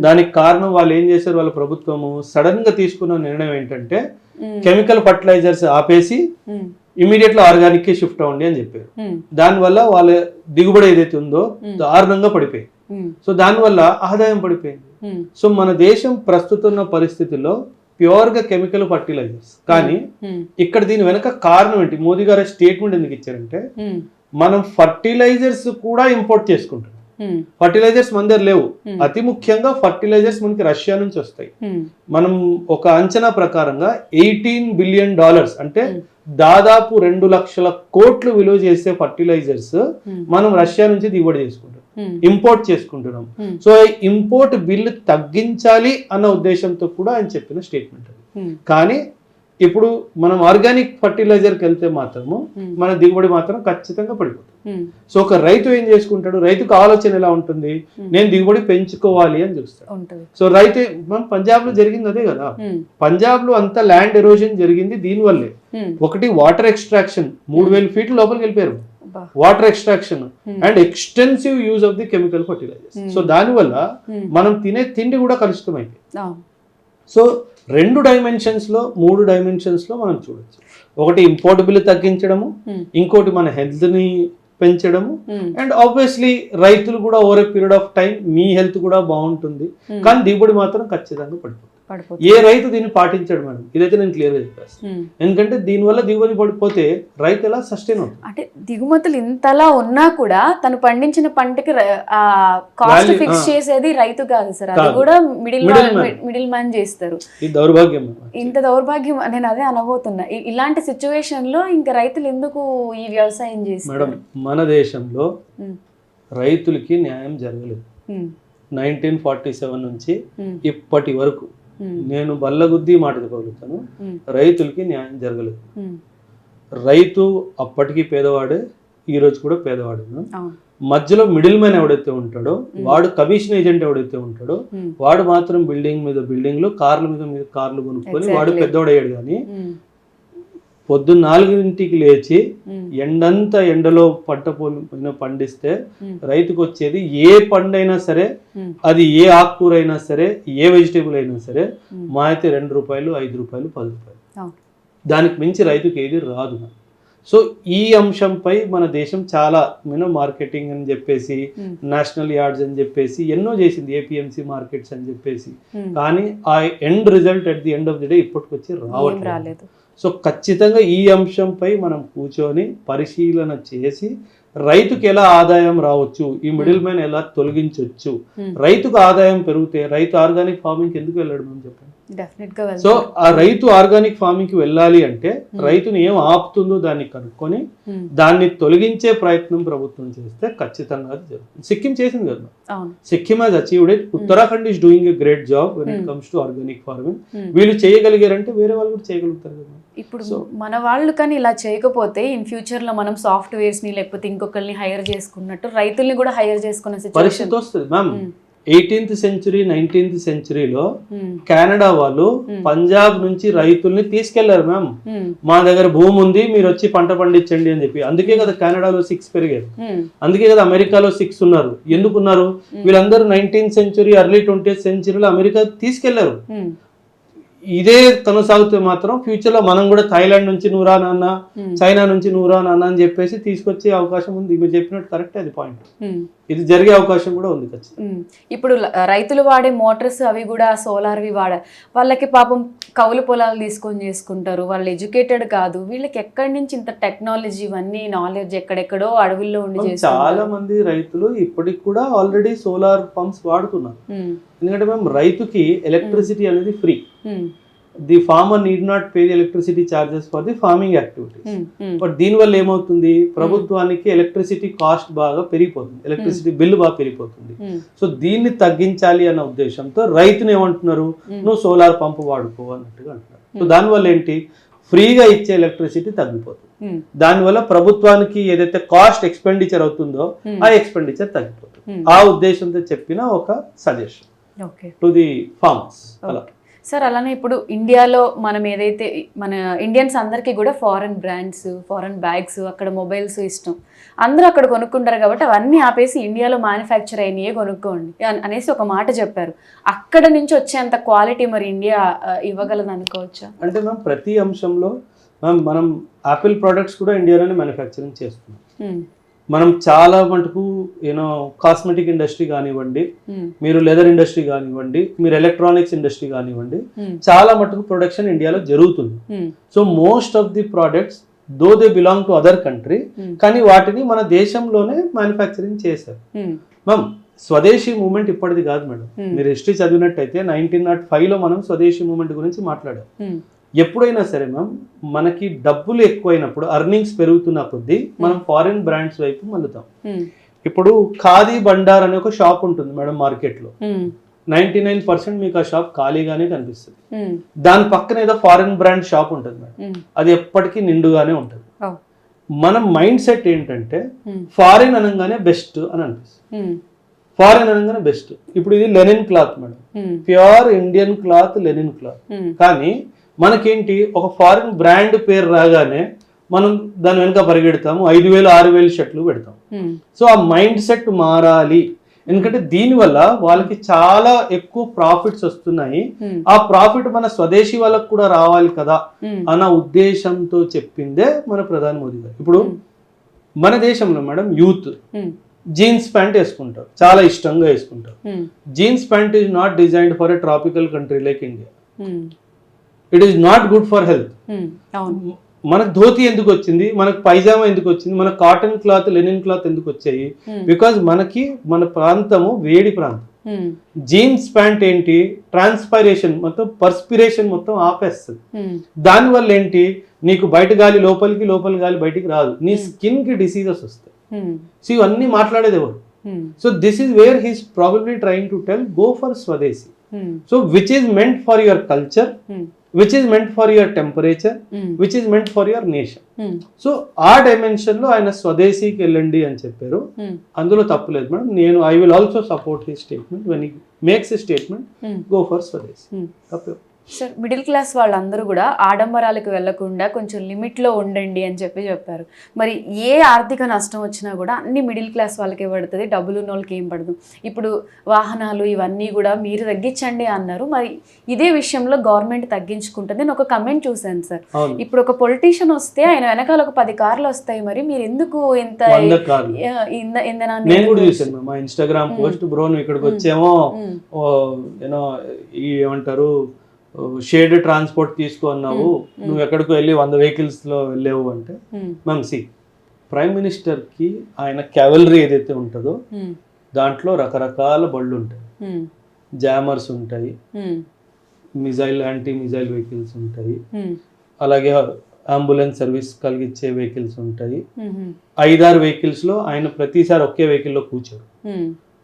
దానికి కారణం వాళ్ళు ఏం చేశారు, వాళ్ళ ప్రభుత్వము సడన్ గా తీసుకున్న నిర్ణయం ఏంటంటే కెమికల్ ఫర్టిలైజర్స్ ఆపేసి ఇమీడియట్ గా ఆర్గానిక్ కి షిఫ్ట్ అవ్వండి అని చెప్పారు. దానివల్ల వాళ్ళ దిగుబడి ఏదైతే ఉందో దారుణంగా పడిపోయింది. సో దానివల్ల ఆదాయం పడిపోయింది. సో మన దేశం ప్రస్తుతం ఉన్న పరిస్థితుల్లో ప్యూర్ గా కెమికల్ ఫర్టిలైజర్స్. కానీ ఇక్కడ దీని వెనక కారణం ఏంటి, మోదీ గారు స్టేట్మెంట్ ఎందుకు ఇచ్చారంటే మనం ఫర్టిలైజర్స్ కూడా ఇంపోర్ట్ చేసుకుంటాం. ఫర్టిలైజర్స్ మన దగ్గర లేవు. అతి ముఖ్యంగా ఫర్టిలైజర్స్ మనకి రష్యా నుంచి వస్తాయి. మనం ఒక అంచనా ప్రకారంగా $18 బిలియన్ అంటే దాదాపు 2 లక్షల కోట్లు విలువ చేసే ఫర్టిలైజర్స్ మనం రష్యా నుంచి దిగుబడి చేసుకుంటాం, ఇంపోర్ట్ చేసుకుంటున్నాం. సో ఇంపోర్ట్ బిల్లు తగ్గించాలి అన్న ఉద్దేశంతో కూడా ఆయన చెప్పిన స్టేట్మెంట్ అది. కానీ ఇప్పుడు మనం ఆర్గానిక్ ఫర్టిలైజర్కి వెళ్తే మాత్రము మన దిగుబడి మాత్రం ఖచ్చితంగా పడిపోతుంది. సో ఒక రైతు ఏం చేసుకుంటాడు, రైతుకు ఆలోచన ఎలా ఉంటుంది, నేను దిగుబడి పెంచుకోవాలి అని చూస్తాడు. సో రైతు మనం పంజాబ్ లో జరిగింది అదే కదా. పంజాబ్ లో అంతా ల్యాండ్ ఎరోజన్ జరిగింది దీనివల్లే. ఒకటి వాటర్ ఎక్స్ట్రాక్షన్, 3000 ఫీట్ లోపలికి వెళ్ళిపోయారు. Water extraction and extensive use of the chemical fertilizers. So దానివల్ల మనం తినే తిండి కూడా కలుషితం అయిపోయింది. సో 2 డైమెన్షన్స్ లో 3 డైమెన్షన్స్ లో మనం చూడొచ్చు. ఒకటి ఇంపోర్ట్ బిల్లు తగ్గించడము, ఇంకోటి మన హెల్త్ ని పెంచడము, అండ్ ఆబ్వియస్లీ రైతులు కూడా over a period of time me health కూడా బాగుంటుంది, కానీ దిగుబడి మాత్రం ఖచ్చితంగా పడిపోతుంది. ఏ రైతు దీన్ని పాటించాడు మేడం, ఇదైతే నేను క్లియర్ గా చెప్పేస్తాను. ఎందుకంటే దీనివల్ల దిగుబడి పడిపోతే రైతు ఎలా సస్టైన్ అవుతుంది. అంటే దిగుమతులు ఇంతలా ఉన్నా కూడా తను పండించిన పంటకి కాస్ట్ ఫిక్స్ చేసేది రైతు కాదు సార్, అది కూడా మిడిల్ మ్యాన్ చేస్తారు. ఇది దౌర్భాగ్యం. ఇంత దౌర్భాగ్యం నేను అదే అనబోతున్నా. ఇలాంటి సిచ్యువేషన్ లో ఇంకా రైతులు ఎందుకు ఈ వ్యవసాయం చేస్తారు మేడం? మన దేశంలో రైతులకి న్యాయం జరగలేదు. 1947 నుంచి ఇప్పటి వరకు నేను బల్లగుద్ది మాట చెప్పగలుగుతాను, రైతులకి న్యాయం జరగలేదు. రైతు అప్పటికి పేదవాడే, ఈ రోజు కూడా పేదవాడే. మధ్యలో మిడిల్ మ్యాన్ ఎవడైతే ఉంటాడో వాడు, కమిషన్ ఏజెంట్ ఎవడైతే ఉంటాడో వాడు మాత్రం బిల్డింగ్ మీద బిల్డింగ్లు, కార్ల మీద కార్లు కొనుక్కొని వాడు పెద్దవాడయ్యాడు. కానీ పొద్దున్న 4 లేచి ఎండంతా ఎండలో పంట పొలం పండిస్తే రైతుకు వచ్చేది ఏ పండైనా సరే, అది ఏ ఆకుకూర అయినా సరే, ఏ వెజిటేబుల్ అయినా సరే, మా అయితే ₹2, ₹5, ₹10. దానికి మించి రైతుకి ఏది రాదు. సో ఈ అంశంపై మన దేశం చాలా మార్కెటింగ్ అని చెప్పేసి, నేషనల్ యార్డ్స్ అని చెప్పేసి ఎన్నో చేసింది, APMC మార్కెట్స్ అని చెప్పేసి. కానీ ఆ end result at the end of the day ఇప్పటికొచ్చి రావట్లేదు. సో ఖచ్చితంగా ఈ అంశంపై మనం కూర్చొని పరిశీలన చేసి రైతుకి ఎలా ఆదాయం రావచ్చు, ఈ మిడిల్ మ్యాన్ ఎలా తొలగించవచ్చు, రైతుకు ఆదాయం పెరిగితే రైతు ఆర్గానిక్ ఫార్మింగ్ ఎందుకు వెళ్ళాడు మనం చెప్పండి. సో ఆ రైతు ఆర్గానిక్ ఫార్మింగ్ కి వెళ్ళాలి అంటే రైతుని ఏం ఆపుతుందో దాన్ని కనుక్కొని దాన్ని తొలగించే ప్రయత్నం ప్రభుత్వం చేస్తే ఖచ్చితంగా అది జరుగుతుంది. సిక్కిం చేసింది కదా, Sikkim has achieved it. Uttarakhand is doing a great job when it comes to organic farming. వీళ్ళు చేయగలిగారంటే వేరే వాళ్ళు కూడా చేయగలుగుతారు కదా. ఇప్పుడు మన వాళ్ళు కానీ ఇలా చేయకపోతే ఇన్ ఫ్యూచర్ లో మనం సాఫ్ట్వేర్స్ ని లేకపోతే ఇంకొకరిని హైర్ చేసుకున్నట్టు రైతుల్ని కూడా హైర్ చేసుకున్న పరిస్థితి వస్తుంది ma'am. 18th century 19th సెంచురీలో Canada వాళ్ళు పంజాబ్ నుంచి రైతుల్ని తీసుకెళ్లారు మ్యామ్. మా దగ్గర భూమి ఉంది, మీరు వచ్చి పంట పండించండి అని చెప్పి. అందుకే కదా కెనడాలో 6 పెరిగారు, అందుకే కదా అమెరికాలో 6 ఉన్నారు. ఎందుకున్నారు? వీళ్ళందరూ 19th century early 20th సెంచురీలో America తీసుకెళ్లారు. ఇదే కొనసాగితే మాత్రం ఫ్యూచర్ లో మనం కూడా థాయిలాండ్ నుంచి నూరా నాన్న, చైనా నుంచి నూరా నాన్న అని చెప్పేసి తీసుకొచ్చే అవకాశం ఉంది. మీరు చెప్పినట్టు కరెక్ట్, అది పాయింట్. ఇది జరిగే అవకాశం కూడా ఉంది ఖచ్చితంగా. ఇప్పుడు రైతులు వాడే మోటార్స్ అవి కూడా సోలార్వి వాళ్ళకి పాపం కౌలు పొలాలు తీసుకొని చేసుకుంటారు, వాళ్ళు ఎడ్యుకేటెడ్ కాదు. వీళ్ళకి ఎక్కడి నుంచి ఇంత టెక్నాలజీ ఇవన్నీ నాలెడ్జ్ ఎక్కడెక్కడో అడవుల్లో ఉండి చాలా మంది రైతులు ఇప్పటికి కూడా ఆల్రెడీ సోలార్ పంప్స్ వాడుతున్నారు. ఎందుకంటే మేము రైతుకి ఎలక్ట్రిసిటీ అనేది free. The farmer need not pay the electricity charges for the farming activities. But దీనివల్ల ఏమవుతుంది, ప్రభుత్వానికి ఎలక్ట్రిసిటీ కాస్ట్ బాగా పెరిగిపోతుంది, ఎలక్ట్రిసిటీ బిల్లు బాగా పెరిగిపోతుంది. సో దీన్ని తగ్గించాలి అన్న ఉద్దేశంతో రైతుని ఏమంటున్నారు, నువ్వు సోలార్ పంపు వాడుకో అన్నట్టుగా అంటున్నారు. సో దానివల్ల ఏంటి, ఫ్రీగా ఇచ్చే ఎలక్ట్రిసిటీ తగ్గిపోతుంది. దానివల్ల ప్రభుత్వానికి ఏదైతే కాస్ట్ ఎక్స్పెండిచర్ అవుతుందో ఆ ఎక్స్పెండిచర్ తగ్గిపోతుంది. ఆ ఉద్దేశంతో చెప్పిన ఒక సజెషన్ టు ది ఫార్మర్స్. అలా సార్, అలానే ఇప్పుడు ఇండియాలో మనం ఏదైతే మన ఇండియన్స్ అందరికీ కూడా ఫారెన్ బ్రాండ్స్, ఫారెన్ బ్యాగ్స్, అక్కడ మొబైల్స్ ఇష్టం, అందరూ అక్కడ కొనుక్కుంటారు కాబట్టి అవన్నీ ఆపేసి ఇండియాలో మ్యానుఫ్యాక్చర్ అయినయే కొనుక్కోండి అనేసి ఒక మాట చెప్పారు. అక్కడ నుంచి వచ్చేంత క్వాలిటీ మరి ఇండియా ఇవ్వగలదు అనుకోవచ్చా? అంటే మ్యామ్ ప్రతి అంశంలో మనం యాపిల్ ప్రోడక్ట్స్ కూడా ఇండియాలోనే మ్యానుఫ్యాక్చరింగ్ చేస్తున్నాం. మనం చాలా మటుకు కాస్మెటిక్ ఇండస్ట్రీ కానివ్వండి, మీరు లెదర్ ఇండస్ట్రీ కానివ్వండి, మీరు ఎలక్ట్రానిక్స్ ఇండస్ట్రీ కానివ్వండి, చాలా మటుకు ప్రొడక్షన్ ఇండియాలో జరుగుతుంది. So most of the products though they belong to other country, కానీ వాటిని మన దేశంలోనే మ్యానుఫ్యాక్చరింగ్ చేశారు. మ్యామ్ స్వదేశీ మూవ్మెంట్ ఇప్పటిది కాదు మేడం. మీరు హిస్టరీ చదివినట్టయితే 1905లో మనం స్వదేశీ మూవ్మెంట్ గురించి మాట్లాడాం. ఎప్పుడైనా సరే మ్యామ్ మనకి డబ్బులు ఎక్కువైనప్పుడు, అర్నింగ్స్ పెరుగుతున్న కొద్దీ మనం ఫారిన్ బ్రాండ్స్ వైపు మళ్ళుతాం. ఇప్పుడు ఖాదీ బండార్ అనే ఒక షాప్ ఉంటుంది మేడం మార్కెట్లో. 99% మీకు ఆ షాప్ ఖాళీగానే కనిపిస్తుంది. దాని పక్కన ఏదో ఫారిన్ బ్రాండ్ షాప్ ఉంటుంది మేడం, అది ఎప్పటికీ నిండుగానే ఉంటుంది. మన మైండ్ సెట్ ఏంటంటే ఫారిన్ అనగానే బెస్ట్ అని అనిపిస్తుంది. ఫారిన్ అనగానే బెస్ట్. ఇప్పుడు ఇది linen cloth madam, pure Indian cloth, linen cloth. కానీ మనకేంటి, ఒక ఫారిన్ బ్రాండ్ పేరు రాగానే మనం దాని వెనుక పరిగెడతాము, 5,000 6,000 షర్ట్లు పెడతాం. సో ఆ మైండ్ సెట్ మారాలి. ఎందుకంటే దీనివల్ల వాళ్ళకి చాలా ఎక్కువ ప్రాఫిట్స్ వస్తున్నాయి. ఆ ప్రాఫిట్ మన స్వదేశీ వాళ్ళకు కూడా రావాలి కదా అన్న ఉద్దేశంతో చెప్పిందే మన ప్రధాని మోదీ గారు. ఇప్పుడు మన దేశంలో మేడం యూత్ జీన్స్ ప్యాంట్ వేసుకుంటారు, చాలా ఇష్టంగా వేసుకుంటారు. Jeans pant is not designed for a tropical country like India. It is not good for health. మనకు ధోతి ఎందుకు వచ్చింది, మనకు పైజామా ఎందుకు వచ్చింది, మన కాటన్ క్లాత్, లెనిన్ క్లాత్ ఎందుకు వచ్చాయి? బికాజ్ మన ప్రాంతము వేడి ప్రాంతం. జీన్స్ ప్యాంట్ ఏంటి, ట్రాన్స్పైరేషన్ మొత్తం, పర్స్పిరేషన్ మొత్తం ఆపేస్తుంది. దానివల్ల ఏంటి, నీకు బయట గాలి లోపలికి, లోపల గాలి బయటికి రాదు, నీ స్కిన్ కి డిసీజెస్ వస్తాయి. సో ఇవన్నీ మాట్లాడేది ఎవరు? So this is where he's probably trying to tell go for Swadeshi. So which is meant for your culture, which is meant for your temperature, which is meant for your nation. So ఆ dimension లో ఆయన స్వదేశీకి వెళ్ళండి అని చెప్పారు. అందులో తప్పులేదు madam. నేను I will also support his statement when he makes a statement, go for స్వదేశీ. తప్పే. సార్, మిడిల్ క్లాస్ వాళ్ళందరూ కూడా ఆడంబరాలకు వెళ్లకుండా కొంచెం లిమిట్లో ఉండండి అని చెప్పారు. మరి ఏ ఆర్థిక నష్టం వచ్చినా కూడా అన్ని మిడిల్ క్లాస్ వాళ్ళకే పడుతుంది, డబ్బులు ఉన్న వాళ్ళకి ఏం పడదు. ఇప్పుడు వాహనాలు ఇవన్నీ కూడా మీరు తగ్గించండి అన్నారు. మరి ఇదే విషయంలో గవర్నమెంట్ తగ్గించుకుంటుంది. నేను ఒక కమెంట్ చూశాను సార్. ఇప్పుడు ఒక పొలిటీషియన్ వస్తే ఆయన వెనకాల ఒక 10 కార్లు వస్తాయి. మరి మీరు ఎందుకు ఇంత నేను కూడా చూసాను మా ఇన్స్టాగ్రామ్ పోస్ట్, బ్రో నువ్వు ఇక్కడికి వచ్చేమో ఏమంటారు షేడ్ ట్రాన్స్పోర్ట్ తీసుకున్నావు, నువ్వు ఎక్కడికి వెళ్ళి 100 వెహికల్స్ లో వెళ్ళావు అంటే, మ్యామ్ సి ప్రైమ్ మినిస్టర్ కి ఆయన క్యావలరీ ఏదైతే ఉంటుందో దాంట్లో రకరకాల బళ్ళు ఉంటాయి, జామర్స్ ఉంటాయి, మిజైల్ యాంటీ మిజైల్ వెహికల్స్ ఉంటాయి, అలాగే అంబులెన్స్ సర్వీస్ కలిగించే వెహికల్స్ ఉంటాయి. 5-6 వెహికల్స్ లో ఆయన ప్రతిసారి ఒకే వెహికల్ లో కూర్చోరు.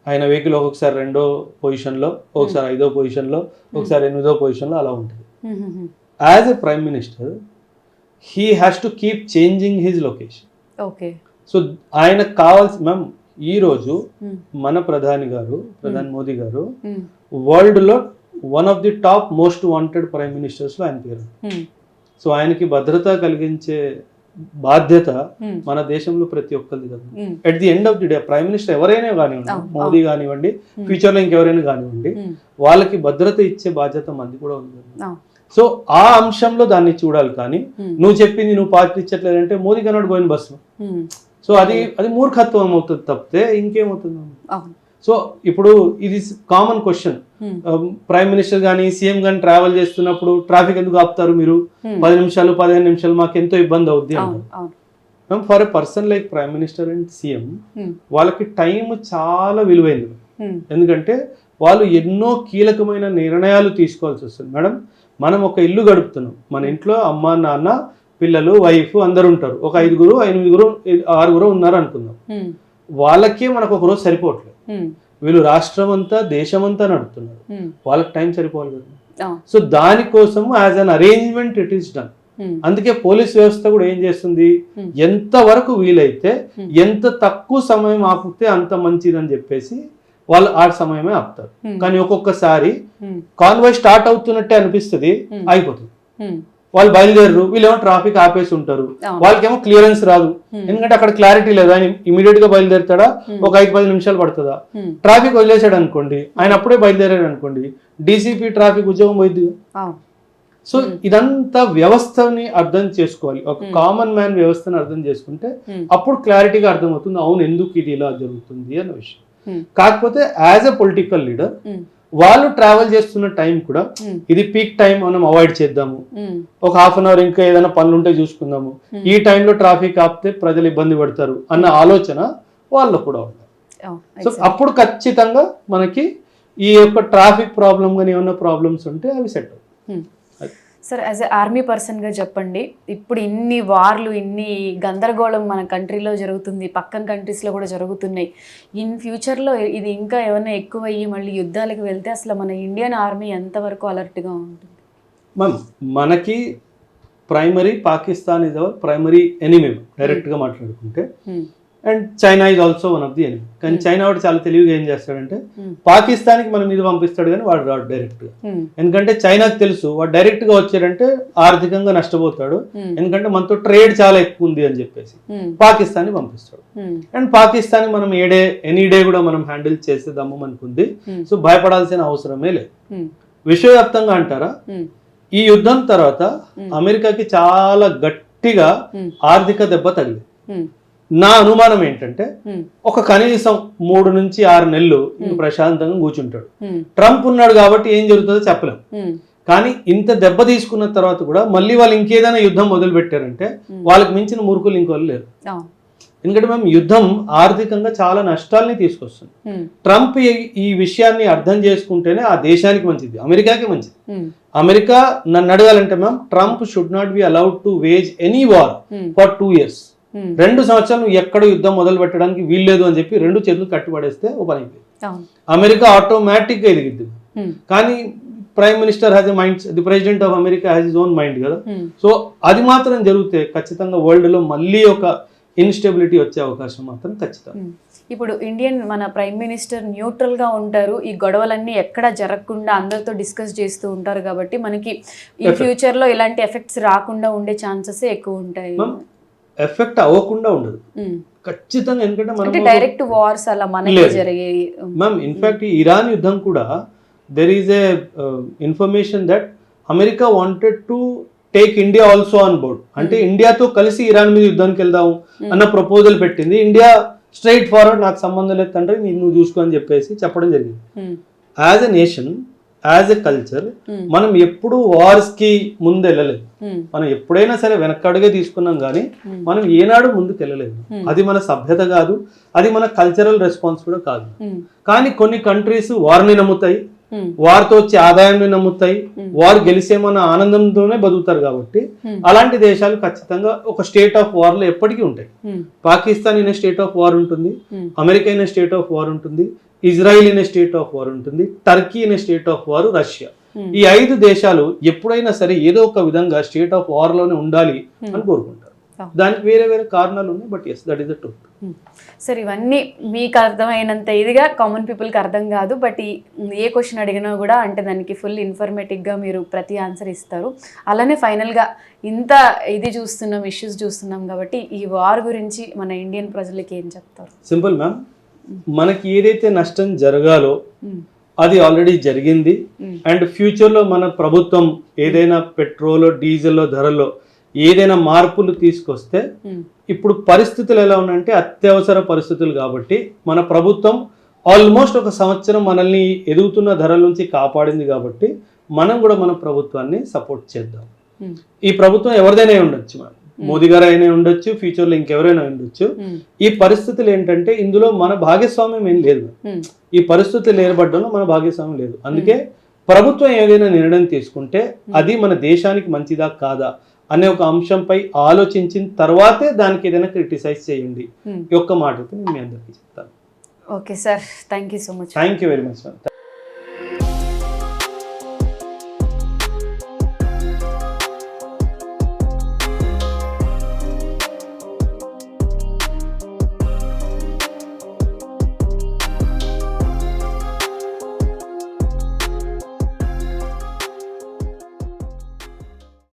ఆయన వెహికల్ ఒక్కొక్కసారి 2వ పొజిషన్లో, ఒకసారి 5వ పొజిషన్లో, ఒకసారి 8వ పొజిషన్లో అలా ఉంటుంది. As a prime minister he has to keep changing his location. So ఆయనకు కావాల్సి మ్యామ్ ఈరోజు మన ప్రధాని మోదీ గారు వరల్డ్లో one of the top most wanted prime మినిస్టర్స్లో ఆయన పేరు. సో ఆయనకి భద్రత కలిగించే బాధ్యత మన దేశంలో ప్రతి ఒక్కరిది కదా. At the end of the day prime minister ఎవరైనా కానివ్వండి, మోదీ కానివ్వండి, ఫ్యూచర్ లో ఇంకెవరైనా కానివ్వండి, వాళ్ళకి భద్రత ఇచ్చే బాధ్యత మంది కూడా ఉంది. సో ఆ అంశంలో దాన్ని చూడాలి. కానీ నువ్వు చెప్పింది నువ్వు పాటించట్లేదంటే మోదీ కన్నాడు పోయిన బస్సులో. సో అది మూర్ఖత్వం అవుతుంది తప్పితే ఇంకేమవుతుంది. సో ఇప్పుడు ఇది కామన్ క్వశ్చన్, ప్రైమ్ మినిస్టర్ కానీ సీఎం కానీ ట్రావెల్ చేస్తున్నప్పుడు ట్రాఫిక్ ఎందుకు ఆపుతారు మీరు, 10 నిమిషాలు 15 నిమిషాలు మాకు ఎంతో ఇబ్బంది అవుద్ది అంటారు. For a person like prime minister and CM వాళ్ళకి టైం చాలా విలువైనది. ఎందుకంటే వాళ్ళు ఎన్నో కీలకమైన నిర్ణయాలు తీసుకోవాల్సి వస్తుంది. మేడం మనం ఒక ఇల్లు గడుపుతున్నాం, మన ఇంట్లో అమ్మ నాన్న పిల్లలు వైఫ్ అందరు ఉంటారు, ఒక 5 8 6 ఉన్నారు అనుకుందాం. వాళ్ళకే మనకు ఒక రోజు సరిపోవట్లేదు. వీళ్ళు రాష్ట్రం అంతా దేశం అంతా నడుపుతున్నారు, వాళ్ళకి టైం సరిపోవాలి కదా. సో దానికోసం as an arrangement it is done. అందుకే పోలీస్ వ్యవస్థ కూడా ఏం చేస్తుంది, ఎంత వరకు వీలైతే ఎంత తక్కువ సమయం ఆపితే అంత మంచిదని చెప్పేసి వాళ్ళు ఆ సమయమే ఆపుతారు. కానీ ఒక్కొక్కసారి కాన్వాయ్ స్టార్ట్ అవుతున్నట్టే అనిపిస్తుంది, అయిపోతుంది. వాళ్ళు బయలుదేరరు, వీళ్ళేమో ట్రాఫిక్ ఆపేసి ఉంటారు, వాళ్ళకేమో క్లియరెన్స్ రాదు. ఎందుకంటే అక్కడ క్లారిటీ లేదు. ఆయన ఇమీడియట్ గా బయలుదేరుతాడా, ఒక 5-10 నిమిషాలు పడుతుందా? ట్రాఫిక్ వదిలేసాడు అనుకోండి, ఆయన అప్పుడే బయలుదేరాడు అనుకోండి, డీసీపీ ట్రాఫిక్ ఉద్యోగం పోయింది. సో ఇదంతా వ్యవస్థని అర్థం చేసుకోవాలి. ఒక కామన్ మ్యాన్ వ్యవస్థను అర్థం చేసుకుంటే అప్పుడు క్లారిటీగా అర్థమవుతుంది, అవును ఎందుకు ఇది ఇలా జరుగుతుంది అన్న విషయం. కాకపోతే యాజ్ ఎ పొలిటికల్ లీడర్ వాళ్ళు ట్రావెల్ చేస్తున్న టైం కూడా ఇది పీక్ టైం, మనం అవాయిడ్ చేద్దాము, ఒక హాఫ్ అన్ అవర్ ఇంకా ఏదైనా పనులు ఉంటే చూసుకుందాము, ఈ టైంలో ట్రాఫిక్ ఆపితే ప్రజలు ఇబ్బంది పడతారు అన్న ఆలోచన వాళ్ళు కూడా ఉంది. సో అప్పుడు ఖచ్చితంగా మనకి ఈ యొక్క ట్రాఫిక్ ప్రాబ్లం కానీ ఏమన్నా ప్రాబ్లమ్స్ ఉంటే అవి సెట్ అవుతాయి. సార్, యాజ్ ఎ ఆర్మీ పర్సన్గా చెప్పండి, ఇప్పుడు ఇన్ని వార్లు, ఇన్ని గందరగోళం మన కంట్రీలో జరుగుతుంది, పక్కన కంట్రీస్లో కూడా జరుగుతున్నాయి. ఇన్ ఫ్యూచర్లో ఇది ఇంకా ఏమైనా ఎక్కువయ్యి మళ్ళీ యుద్ధాలకు వెళ్తే అసలు మన ఇండియన్ ఆర్మీ ఎంతవరకు అలర్ట్గా ఉంటుంది? మనకి primary Pakistan is our primary enemy డైరెక్ట్గా మాట్లాడుకుంటే, and China is also one of the enemy. కానీ చైనా వాడు చాలా తెలివిగా ఏం చేస్తాడంటే పాకిస్తాన్కి మన మీద పంపిస్తాడు కానీ వాడు రాడు డైరెక్ట్గా. ఎందుకంటే చైనాకి తెలుసు వాడు డైరెక్ట్గా వచ్చాడంటే ఆర్థికంగా నష్టపోతాడు, ఎందుకంటే మనతో ట్రేడ్ చాలా ఎక్కువ ఉంది అని చెప్పేసి పాకిస్తాన్ని పంపిస్తాడు. అండ్ పాకిస్తాన్ మనం ఎనీ డే కూడా మనం హ్యాండిల్ చేసే దమ్ము మనకుంది. సో భయపడాల్సిన అవసరమే లేదు. విశ్వవ్యాప్తంగా అంటారా, ఈ యుద్ధం తర్వాత అమెరికాకి చాలా గట్టిగా ఆర్థిక దెబ్బ తగిలింది. నా అనుమానం ఏంటంటే ఒక కనీసం 3 నుంచి 6 నెలలు ప్రశాంతంగా కూర్చుంటాడు. ట్రంప్ ఉన్నాడు కాబట్టి ఏం జరుగుతుందో చెప్పలేం. కానీ ఇంత దెబ్బ తీసుకున్న తర్వాత కూడా మళ్ళీ వాళ్ళు ఇంకేదైనా యుద్ధం మొదలు పెట్టారంటే వాళ్ళకి మించిన మూర్ఖులు ఇంకోళ్ళు లేరు. ఎందుకంటే మేము యుద్ధం ఆర్థికంగా చాలా నష్టాలని తీసుకొస్తుంది. ట్రంప్ ఈ విషయాన్ని అర్థం చేసుకుంటేనే ఆ దేశానికి మంచిది, అమెరికాకి మంచిది. అమెరికా నన్ను అడగాలంటే ma'am, Trump should not be allowed to wage any war for 2 years. 2 సంవత్సరాలు నువ్వు ఎక్కడ యుద్ధం మొదలు పెట్టడానికి వీల్లేదు అని చెప్పి 2 చేతులు కట్టిపడేస్తే ఓ పని అయిపోయింది. అమెరికా ఆటోమేటిక్ గా ఎదిగిద్ది. కానీ prime minister has a mind, the president of America has his own mind కదా. సో అది మాత్రం జరిగితే ఖచ్చితంగా వరల్డ్ లో మళ్ళీ ఒక ఇన్స్టెబిలిటీ వచ్చే అవకాశం మాత్రం ఖచ్చితంగా. ఇప్పుడు ఇండియన్ మన ప్రైమ్ మినిస్టర్ న్యూట్రల్గా ఉంటారు, ఈ గొడవలన్నీ ఎక్కడ జరగకుండా అందరితో డిస్కస్ చేస్తూ ఉంటారు కాబట్టి మనకి ఈ ఫ్యూచర్లో ఇలాంటి ఎఫెక్ట్స్ రాకుండా ఉండే ఛాన్సెస్ ఎక్కువ ఉంటాయి. ఎఫెక్ట్ అవ్వకుండా ఉండదు ఖచ్చితంగా, ఎందుకంటే మనం డైరెక్ట్ వార్స్ అలా మనకి జరిగాయి మ్యామ్. ఇన్ఫాక్ట్ ఈ ఇరాన్ యుద్ధం కూడా there is a information that America wanted to take India also on board. అంటే ఇండియాతో కలిసి ఇరాన్ మీద యుద్ధానికి వెళ్దాము అన్న ప్రపోజల్ పెట్టింది. ఇండియా స్ట్రైట్ ఫార్వర్డ్ నాకు సంబంధం లేదు తండ్రి, నువ్వు చూసుకో అని చెప్పేసి చెప్పడం జరిగింది. As a nation, as a culture మనం ఎప్పుడు వార్స్ కి ముందు వెళ్ళలేదు. మనం ఎప్పుడైనా సరే వెనకడుగే తీసుకున్నాం కానీ మనం ఏనాడు ముందుకు వెళ్ళలేదు. అది మన సభ్యత కాదు, అది మన కల్చరల్ రెస్పాన్స్ కూడా కాదు. కానీ కొన్ని కంట్రీస్ వార్ని నమ్ముతాయి, వారితో వచ్చే ఆదాయాన్ని నమ్ముతాయి, వారు గెలిసేమన్న ఆనందంతోనే బతుకుతారు. కాబట్టి అలాంటి దేశాలు ఖచ్చితంగా ఒక స్టేట్ ఆఫ్ వార్ లో ఎప్పటికీ ఉంటాయి. Pakistan in state of war ఉంటుంది, America in state of war ఉంటుంది, Israel in state of war ఉంటుంది, Turkey in state of war, Russia. ఈ 5 దేశాలు ఎప్పుడైనా సరే ఏదో ఒక విధంగా స్టేట్ ఆఫ్ వార్ లోనే ఉండాలి అని కోరుకుంటారు. దానికి వేరే వేరే కారణాలు ఉన్నాయి, but yes that is the truth. Sir, ఇవన్నీ మీకు అర్థమైనంత ఇదిగా కామన్ పీపుల్కి అర్థం కాదు, బట్ ఏ క్వశ్చన్ అడిగినా కూడా అంటే దానికి ఫుల్ ఇన్ఫర్మేటివ్గా మీరు ప్రతి ఆన్సర్ ఇస్తారు. అలానే ఫైనల్గా ఇంత ఇది చూస్తున్నాం, ఇష్యూస్ చూస్తున్నాం కాబట్టి ఈ వార్ గురించి మన ఇండియన్ ప్రజలకి ఏం చెప్తారు? సింపుల్ మ్యామ్, మనకి ఏదైతే నష్టం జరగాలో అది ఆల్రెడీ జరిగింది. అండ్ ఫ్యూచర్లో మన ప్రభుత్వం ఏదైనా పెట్రోల్ డీజిల్ ధరల్లో ఏదైనా మార్పులు తీసుకొస్తే, ఇప్పుడు పరిస్థితులు ఎలా ఉన్నాయంటే అత్యవసర పరిస్థితులు కాబట్టి మన ప్రభుత్వం ఆల్మోస్ట్ 1 సంవత్సరం మనల్ని ఎదుగుతున్న ధరల నుంచి కాపాడింది. కాబట్టి మనం కూడా మన ప్రభుత్వాన్ని సపోర్ట్ చేద్దాం. ఈ ప్రభుత్వం ఎవరిదైనా ఉండొచ్చు, మనం మోదీ గారు అయినా ఉండొచ్చు, ఫ్యూచర్లో ఇంకెవరైనా ఉండొచ్చు. ఈ పరిస్థితులు ఏంటంటే ఇందులో మన భాగస్వామ్యం ఏం లేదు. ఈ పరిస్థితులు ఏర్పడడంలో మన భాగస్వామ్యం లేదు. అందుకే ప్రభుత్వం ఏదైనా నిర్ణయం తీసుకుంటే అది మన దేశానికి మంచిదా కాదా అనే ఒక అంశంపై ఆలోచించిన తర్వాతే దానికి ఏదైనా క్రిటిసైజ్ చేయండి. ఈ ఒక్క మాటతో నేను మీ అందరికీ చెప్తాను. Okay sir, thank you so much. Thank you very much.